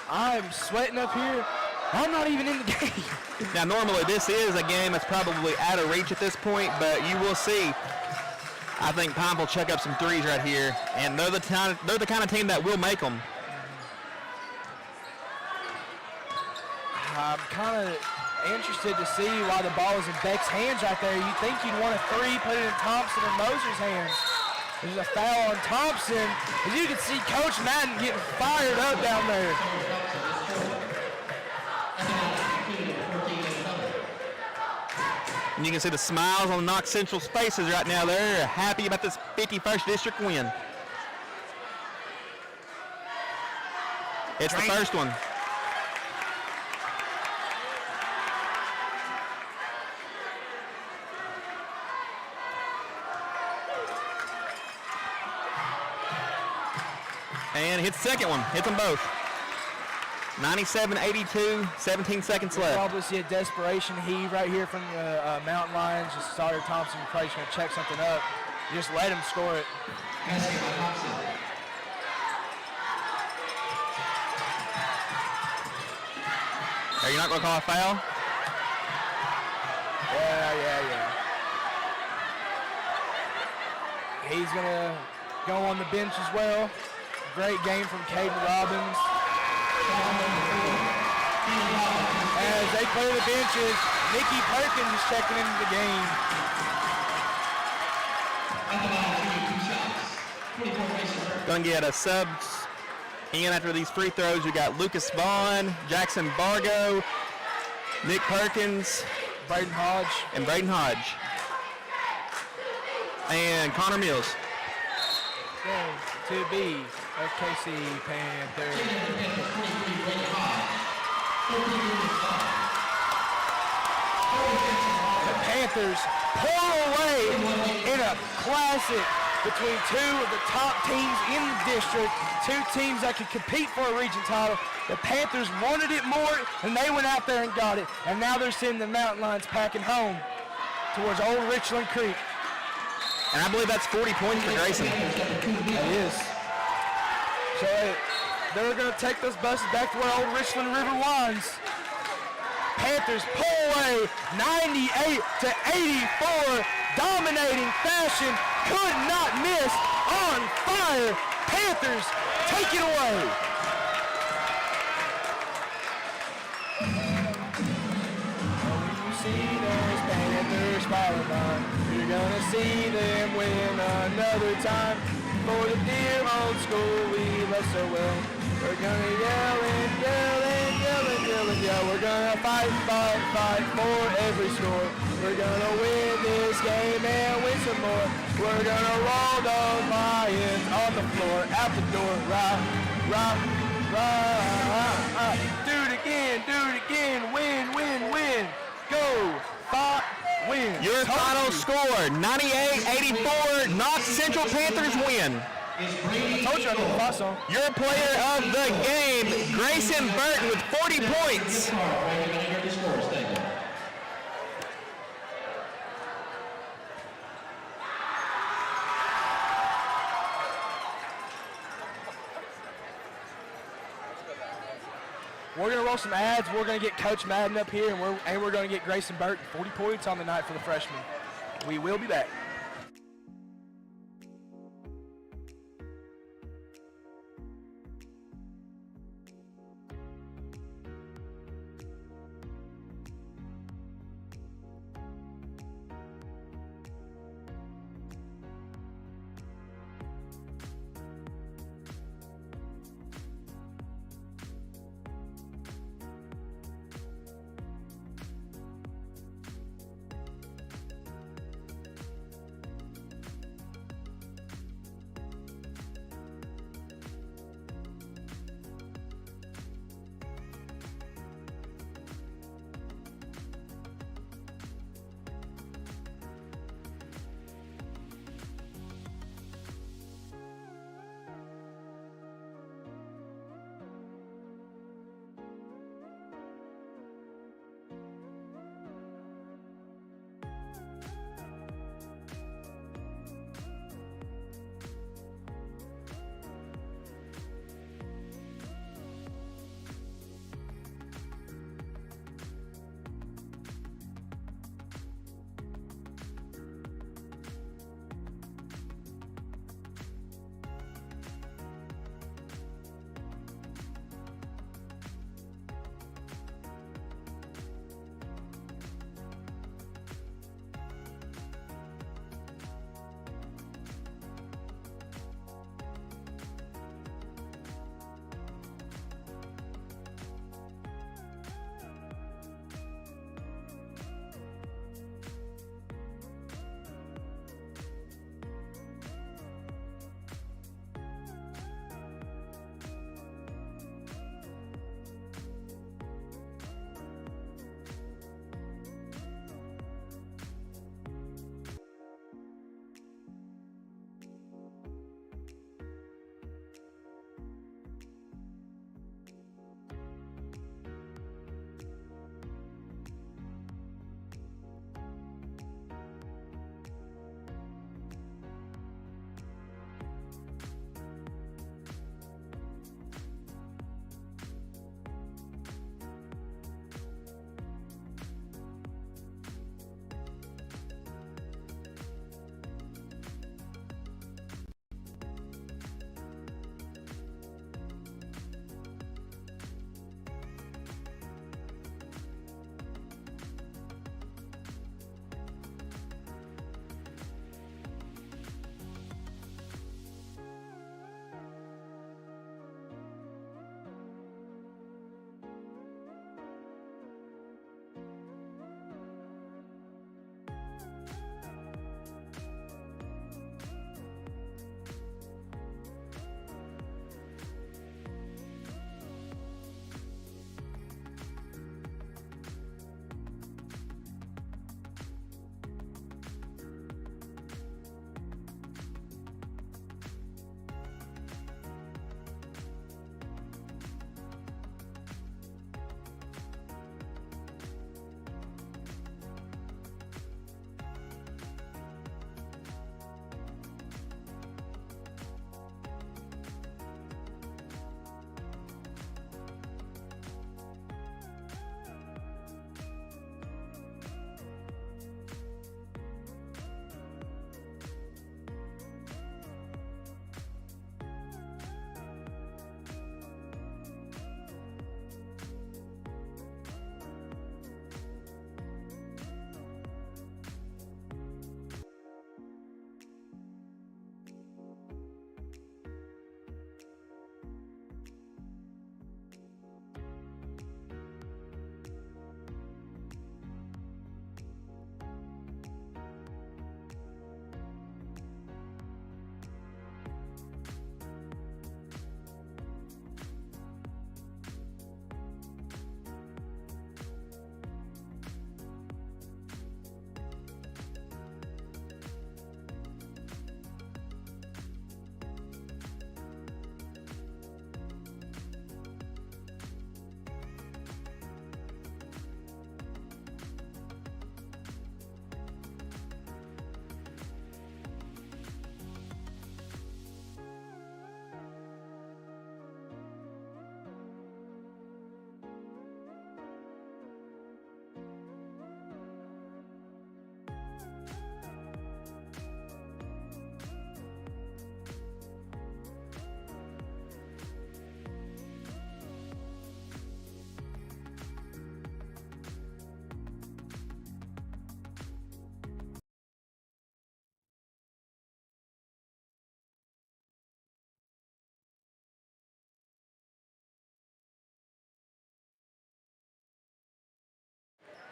I'm sweating up here. I'm not even in the game. Now, normally this is a game that's probably out of reach at this point, but you will see. I think Pineville will check up some threes right here, and they're the kind of team that will make them. I'm kind of interested to see why the ball is in Beck's hands right there. You'd think you'd want a 3, put it in Thompson or Moser's hands. There's a foul on Thompson. As you can see, Coach Madden getting fired up down there. And you can see the smiles on Knox Central's faces right now. They're happy about this 51st district win. It's the first one. And hits the second one. Hits them both. 97-82, 17 seconds We'll left. probably see a desperation heave right here from the Mountain Lions. Just Starter Thompson probably going to check something up. Just let him score it. Are you not going to call a foul? Yeah. He's going to go on the bench as well. Great game from Caden Robbins. As they clear the benches, Nikki Perkins checking into the game. Going to get a subs in after these free throws. We got Lucas Vaughn, Jackson Bargo, Nick Perkins, Braden Hodge. and Braden Hodge. And Connor Mills. Going to be FKC Panthers. The Panthers pull away in a classic between two of the top teams in the district, two teams that could compete for a region title. The Panthers wanted it more, and they went out there and got it. And now they're sending the Mountain Lions packing home towards Old Richland Creek. And I believe that's 40 points for Grayson. That is. So they're going to take those buses back to where Old Richland River winds. Panthers pull away 98-84. dominating fashion, could not miss, on fire. Panthers take it away. When you see those Panthers falling on, you're gonna see them win another time. For the dear old school we love so well, we're gonna yell and yell and yell and yell and yell. We're gonna fight, fight, fight for every score. We're gonna win this game and win some more. We're gonna roll those Lions on the floor, out the door, rock, rock, rock. Do it again, win, win, win. Go, fight, win. Your final score, 98-84, Knox Central Panthers win. I told you I knew the fight song. Your player of the game, Grayson Burton with 40 points. We're going to roll some ads. We're going to get Coach Madden up here, and we're going to get Grayson Burton 40 points on the night for the freshman. We will be back.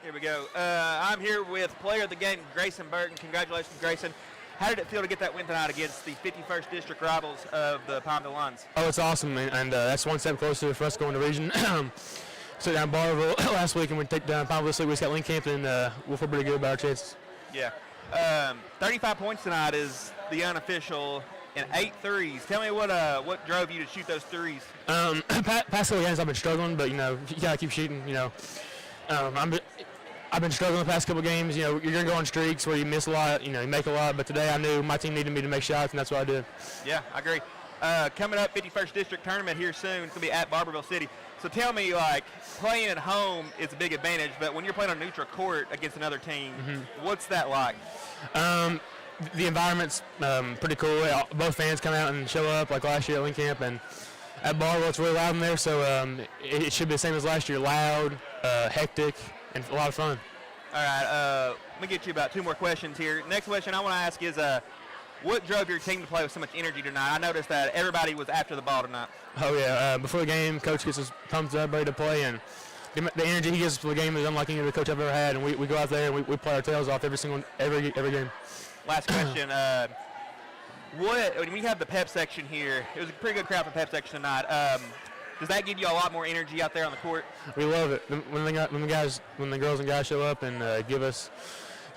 Here we go. I'm here with player of the game, Grayson Burton. Congratulations, Grayson. How did it feel to get that win tonight against the 51st District rivals of the Pineville Lions? Oh, it's awesome, and that's one step closer for us going to region. So down Barberville last week, and we take down Pineville this week. We just got Lincoln, and we'll feel pretty good about our chances. Yeah. 35 points tonight is the unofficial, and 8 threes. Tell me what drove you to shoot those threes? Past couple games I've been struggling, but you gotta keep shooting. I've been struggling the past couple games. You're gonna go on streaks where you miss a lot, you make a lot. But today I knew my team needed me to make shots, and that's what I did. Yeah, I agree. Coming up, 51st District tournament here soon. It's gonna be at Barberville City. So tell me, playing at home is a big advantage, but when you're playing on neutral court against another team, what's that like? The environment's pretty cool. Both fans come out and show up, like last year at Link Camp, and at Barberville it's really loud in there. So it should be the same as last year: loud, hectic, and a lot of fun. All right, let me get you about 2 more questions here. Next question I want to ask is, what drove your team to play with so much energy tonight? I noticed that everybody was after the ball tonight. Oh yeah, before the game, coach gets us pumped up, ready to play, and the energy he gives us for the game is unlike any other coach I've ever had. And we go out there and we play our tails off every game. Last question. When we have the pep section here, it was a pretty good crowd for pep section tonight. Does that give you a lot more energy out there on the court? We love it when the girls and guys show up and give us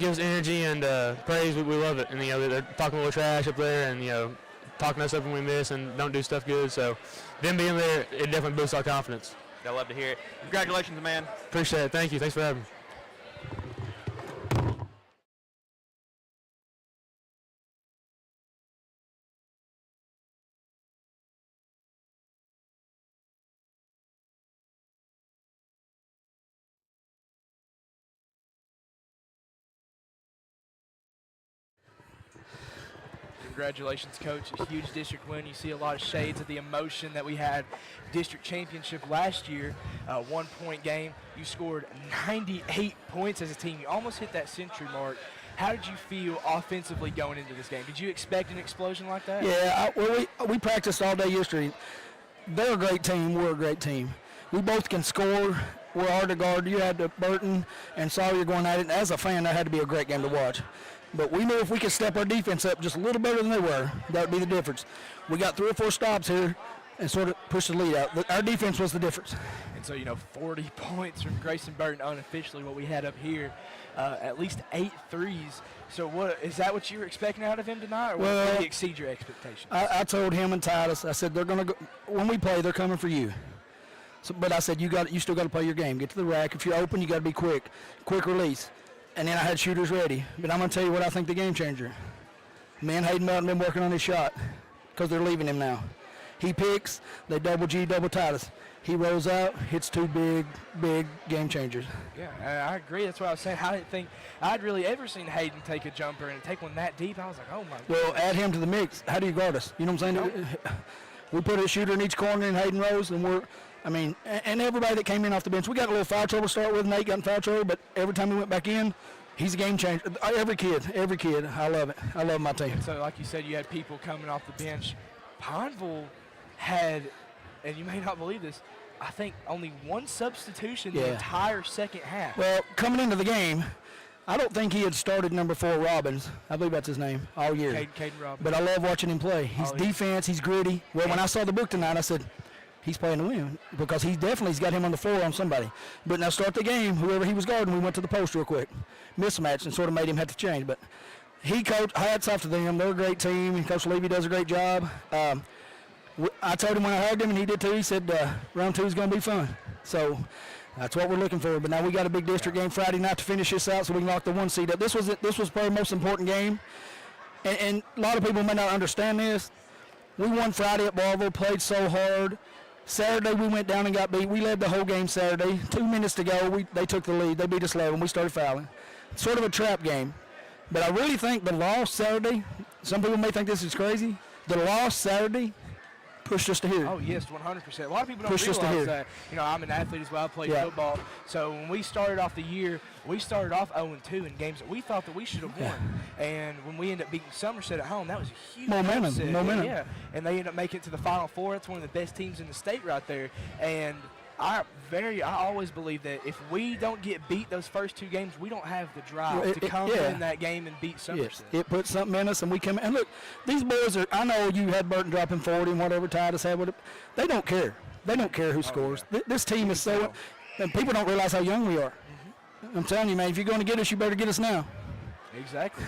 energy and praise. We love it, and they're talking a little trash up there and talking us up when we miss and don't do stuff good. So them being there, it definitely boosts our confidence. I love to hear it. Congratulations, man. Appreciate it. Thank you. Thanks for having me. Congratulations, Coach. A huge district win. You see a lot of shades of the emotion that we had district championship last year. 1-point game. You scored 98 points as a team. You almost hit that century mark. How did you feel offensively going into this game? Did you expect an explosion like that? Yeah, we practiced all day yesterday. They're a great team. We're a great team. We both can score. We're hard to guard. You had Burton and Sawyer going at it. And as a fan, that had to be a great game to watch. But we knew if we could step our defense up just a little better than they were, that would be the difference. We got 3 or 4 stops here and sort of pushed the lead out. Our defense was the difference. And so, 40 points from Grayson Burton unofficially, what we had up here, at least 8 threes. So is that what you were expecting out of him tonight, or did he exceed your expectations? I told him and Titus, I said, they're going to go, when we play, they're coming for you. So, but I said, you still got to play your game. Get to the rack. If you're open, you got to be quick release. And then I had shooters ready. But I'm going to tell you what I think the game changer. Me and Hayden Melton been working on his shot because they're leaving him now. He picks, they double G, double Titus. He rolls out, hits 2 big game changers. Yeah, I agree. That's what I was saying. I didn't think I'd really ever seen Hayden take a jumper and take one that deep. I was like, oh, my God. Well, add him to the mix. How do you guard us? You know what I'm saying? Nope. We put a shooter in each corner and Hayden Rose, and and everybody that came in off the bench. We got a little foul trouble to start with. Nate got in foul trouble, but every time we went back in, he's a game changer. Every kid. I love it. I love my team. So, like you said, you had people coming off the bench. Pineville had, and you may not believe this, I think only 1 substitution the entire second half. Well, coming into the game, I don't think he had started number 4 Robbins. I believe that's his name all year. Caden Robbins. But I love watching him play. He's defense. He's gritty. Well, when I saw the book tonight, I said, he's playing to win because he's got him on the floor on somebody. But now start the game, whoever he was guarding, we went to the post real quick. Mismatch and sort of made him have to change. But he coached, hats off to them. They're a great team. And Coach Levy does a great job. I told him when I hired him, and he did too, he said round 2 is going to be fun. So that's what we're looking for. But now we got a big district game Friday night to finish this out so we can lock the 1 seed up. This was probably the most important game. And a lot of people may not understand this. We won Friday at Barberville, played so hard. Saturday we went down and got beat. We led the whole game Saturday. 2 minutes to go, they took the lead. They beat us 11. We started fouling. Sort of a trap game. But I really think the loss Saturday, some people may think this is crazy, the loss Saturday pushed us to here. Oh, yes, 100%. A lot of people don't realize that. I'm an athlete as well. I play football. So when we started off the year, we started off 0-2 in games that we thought that we should have won. And when we ended up beating Somerset at home, that was a huge momentum. Yeah, and they ended up making it to the Final Four. That's one of the best teams in the state right there. And I always believe that if we don't get beat those first 2 games, we don't have the drive to come in that game and beat Somerset. Yes, it puts something in us, and we come. And look, these boys are. I know you had Burton dropping 40 and whatever Titus had. They don't care. They don't care who scores. Yeah. This team is so. And people don't realize how young we are. I'm telling you, man. If you're going to get us, you better get us now. Exactly.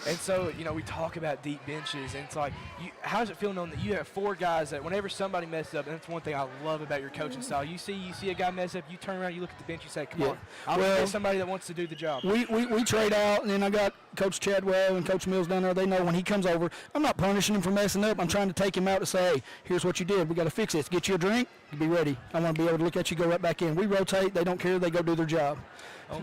And so, we talk about deep benches, and it's like, how does it feel knowing that you have 4 guys that whenever somebody messes up, and that's one thing I love about your coaching style. You see a guy mess up, you turn around, you look at the bench, you say, come on, I'm going to get somebody that wants to do the job. We trade out, and then I got Coach Chadwell and Coach Mills down there. They know when he comes over, I'm not punishing him for messing up. I'm trying to take him out to say, hey, here's what you did. We got to fix this. Get you a drink, you be ready. I want to be able to look at you, go right back in. We rotate. They don't care. They go do their job.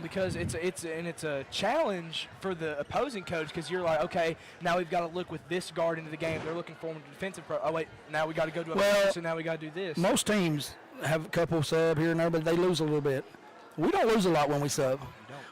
Because it's a challenge for the opposing coach, because you're like, okay, now we've got to look with this guard into the game. They're looking for him defensive. Oh wait, now we got to go to a bench, so now we got to do this. Most teams have a couple sub here and there, but they lose a little bit. We don't lose a lot when we sub.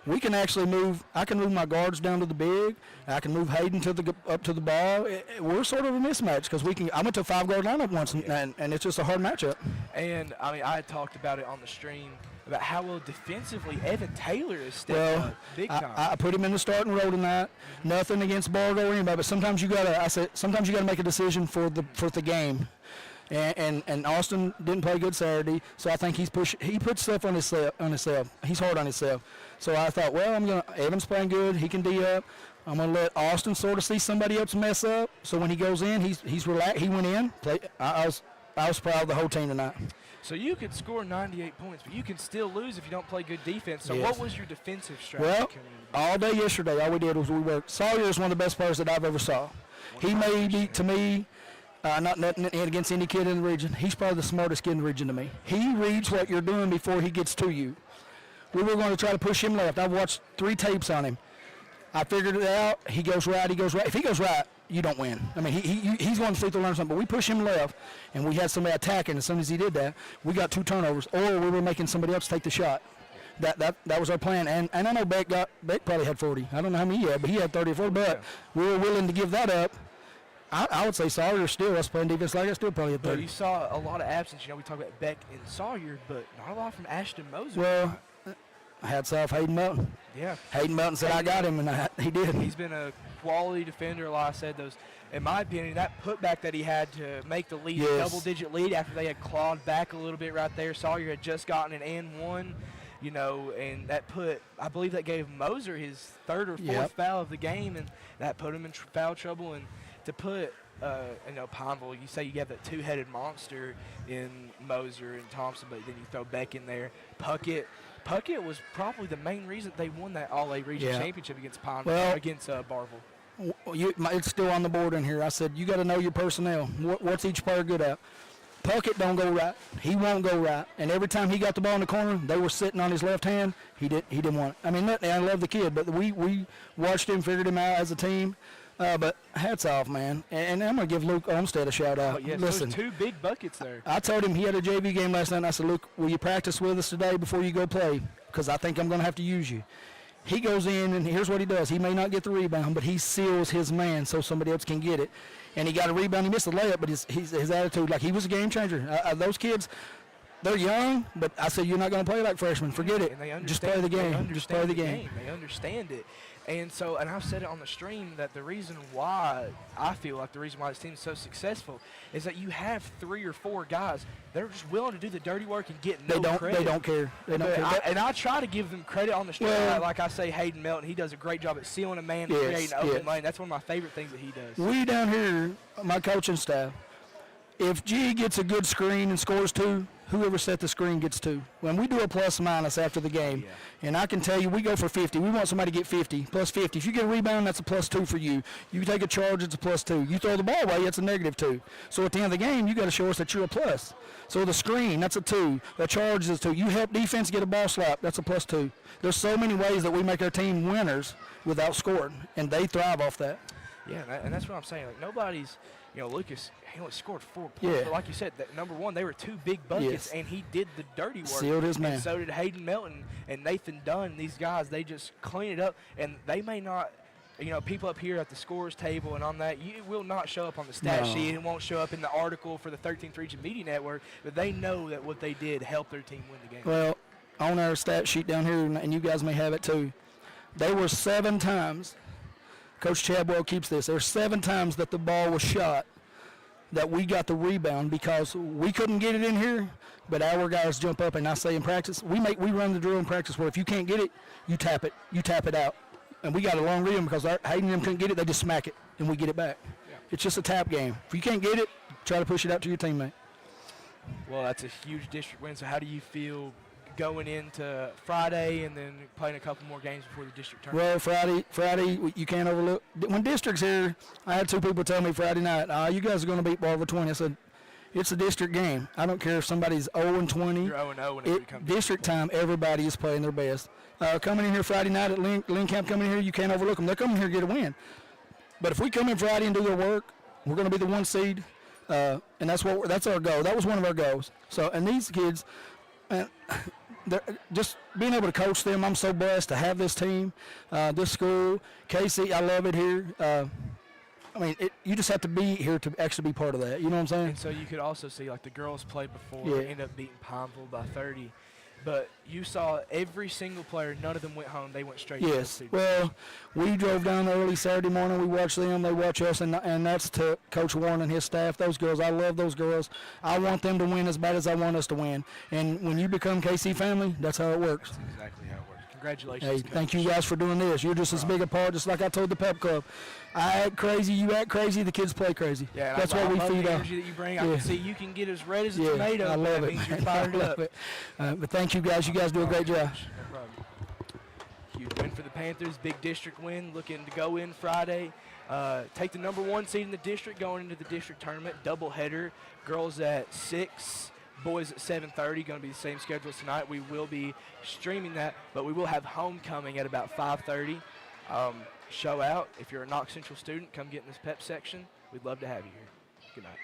We can actually move. I can move my guards down to the big. I can move Hayden up to the ball. We're sort of a mismatch because we can. I went to a 5-guard lineup once, and it's just a hard matchup. And I had talked about it on the stream about how well defensively Evan Taylor is stepped up big time. I put him in the starting role tonight. Nothing against Bargo or anybody, but sometimes you gotta make a decision for the game. And Austin didn't play good Saturday, so I think he puts stuff on himself. He's hard on himself. So I thought, well, Evan's playing good. He can D up. I'm gonna let Austin sort of see somebody else mess up. So when he goes in, he's relaxed. He went in. I was proud of the whole team tonight. So you could score 98 points, but you can still lose if you don't play good defense. So yes. What was your defensive strategy? Well, all day yesterday, all we did was we worked. Sawyer is one of the best players that I've ever saw. He may be, to me, not nothing against any kid in the region. He's probably the smartest kid in the region to me. He reads what you're doing before he gets to you. We were going to try to push him left. I've watched 3 tapes on him. I figured it out. He goes right. If he goes right, you don't win. I mean, he's going to free throw line or something, but we push him left, and we had somebody attacking. As soon as he did that, we got 2 turnovers, or we were making somebody else take the shot. That was our plan. And I know Beck probably had 40. I don't know how many he had, but he had 30 or 40. But we were willing to give that up. I would say Sawyer still, us playing defense like that, still probably at 30. But you saw a lot of absence. We talk about Beck and Sawyer, but not a lot from Ashton Moser. Well, hats off Hayden Melton. Yeah. Hayden Melton said, I got him, and he did. He's been a quality defender, like I said. In my opinion, that putback that he had to make the lead, yes. double-digit lead after they had clawed back a little bit right there. Sawyer had just gotten an and-one, and that I believe that gave Moser his 3rd or 4th foul of the game, and that put him in foul trouble. And to put, Pineville, you say you have that 2-headed monster in Moser and Thompson, but then you throw Beck in there. Puckett was probably the main reason they won that All-A region championship against against Barville. It's still on the board in here. I said, you got to know your personnel. What's each player good at? Puckett don't go right. He won't go right. And every time he got the ball in the corner, they were sitting on his left hand. He didn't want it. I mean, I love the kid, but we watched him, figured him out as a team. But hats off, man. And I'm going to give Luke Olmstead a shout-out. Yes, listen, those 2 big buckets there. I told him he had a JV game last night, and I said, Luke, will you practice with us today before you go play? Because I think I'm going to have to use you. He goes in, and here's what he does. He may not get the rebound, but he seals his man so somebody else can get it. And he got a rebound. He missed the layup, but his attitude, like he was a game changer. Those kids, they're young, but I said, you're not going to play like freshmen. Forget it. Just play the game. Just play the game. They understand it. And I've said it on the stream that the reason why I feel like the reason why this team is so successful is that you have 3 or 4 guys that are just willing to do the dirty work and get credit. They don't care. And I try to give them credit on the stream. Like I say, Hayden Melton, he does a great job at sealing a man and creating an open lane. That's one of my favorite things that he does. We down here, my coaching staff, if G gets a good screen and scores 2, whoever set the screen gets 2. When we do a plus-minus after the game, and I can tell you, we go for 50. We want somebody to get 50, plus 50. If you get a rebound, that's a +2 for you. You take a charge, it's a +2. You throw the ball away, it's a -2. So at the end of the game, you got to show us that you're a plus. So the screen, that's a 2. The charge is a 2. You help defense get a ball slap, that's a +2. There's so many ways that we make our team winners without scoring, and they thrive off that. Yeah, and that's what I'm saying. Like, nobody's, Lucas, he only scored 4 points. Yeah. But like you said, that number one, they were 2 big buckets, and he did the dirty work. Sealed his man. And so did Hayden Melton and Nathan Dunn. These guys, they just clean it up, and they may not people up here at the scores table and on that, it will not show up on the stat sheet. It won't show up in the article for the 13th Region Media Network, but they know that what they did helped their team win the game. Well, on our stat sheet down here, and you guys may have it too, there were 7 times, Coach Chadwell keeps this, there were 7 times that the ball was shot that we got the rebound because we couldn't get it in here, but our guys jump up, and I say in practice, we run the drill in practice where if you can't get it, you tap it out. And we got a long rhythm because Hayden and them couldn't get it, they just smack it, and we get it back. Yeah. It's just a tap game. If you can't get it, try to push it out to your teammate. Well, that's a huge district win, so how do you feel going into Friday and then playing a couple more games before the district tournament? Well, Friday, you can't overlook. When district's here, I had 2 people tell me Friday night, you guys are going to beat Barber 20. I said, it's a district game. I don't care if somebody's 0-20. You're 0-0 when it comes district time, everybody is playing their best. Coming in here Friday night at Lynn Camp, coming in here, you can't overlook them. They're coming here to get a win. But if we come in Friday and do their work, we're going to be the 1 seed, and that's our goal. That was one of our goals. So, and these kids, just being able to coach them, I'm so blessed to have this team, this school. Casey, I love it here. You just have to be here to actually be part of that. You know what I'm saying? And so you could also see, like, the girls played before, end up beating Pineville by 30. But you saw every single player, none of them went home. They went straight to the season. Well, we drove down early Saturday morning. We watched them. They watch us, and that's to Coach Warren and his staff. Those girls, I love those girls. I want them to win as bad as I want us to win. And when you become KC family, that's how it works. That's exactly how it works. Congratulations. Hey, thank you guys for doing this. You're just as big a part, just like I told the pep club. I act crazy, you act crazy, the kids play crazy. Yeah, that's what we feed the off. energy that you bring. I can see you can get as red as a tomato. I love that it. means you're fired up. But thank you guys. You guys do a great job. No problem. Huge win for the Panthers. Big district win. Looking to go in Friday. Take the number 1 seed in the district going into the district tournament. Doubleheader. Girls at 6. Boys at 7:30, going to be the same schedule as tonight. We will be streaming that, but we will have homecoming at about 5:30. Show out. If you're a Knox Central student, come get in this pep section. We'd love to have you here. Good night.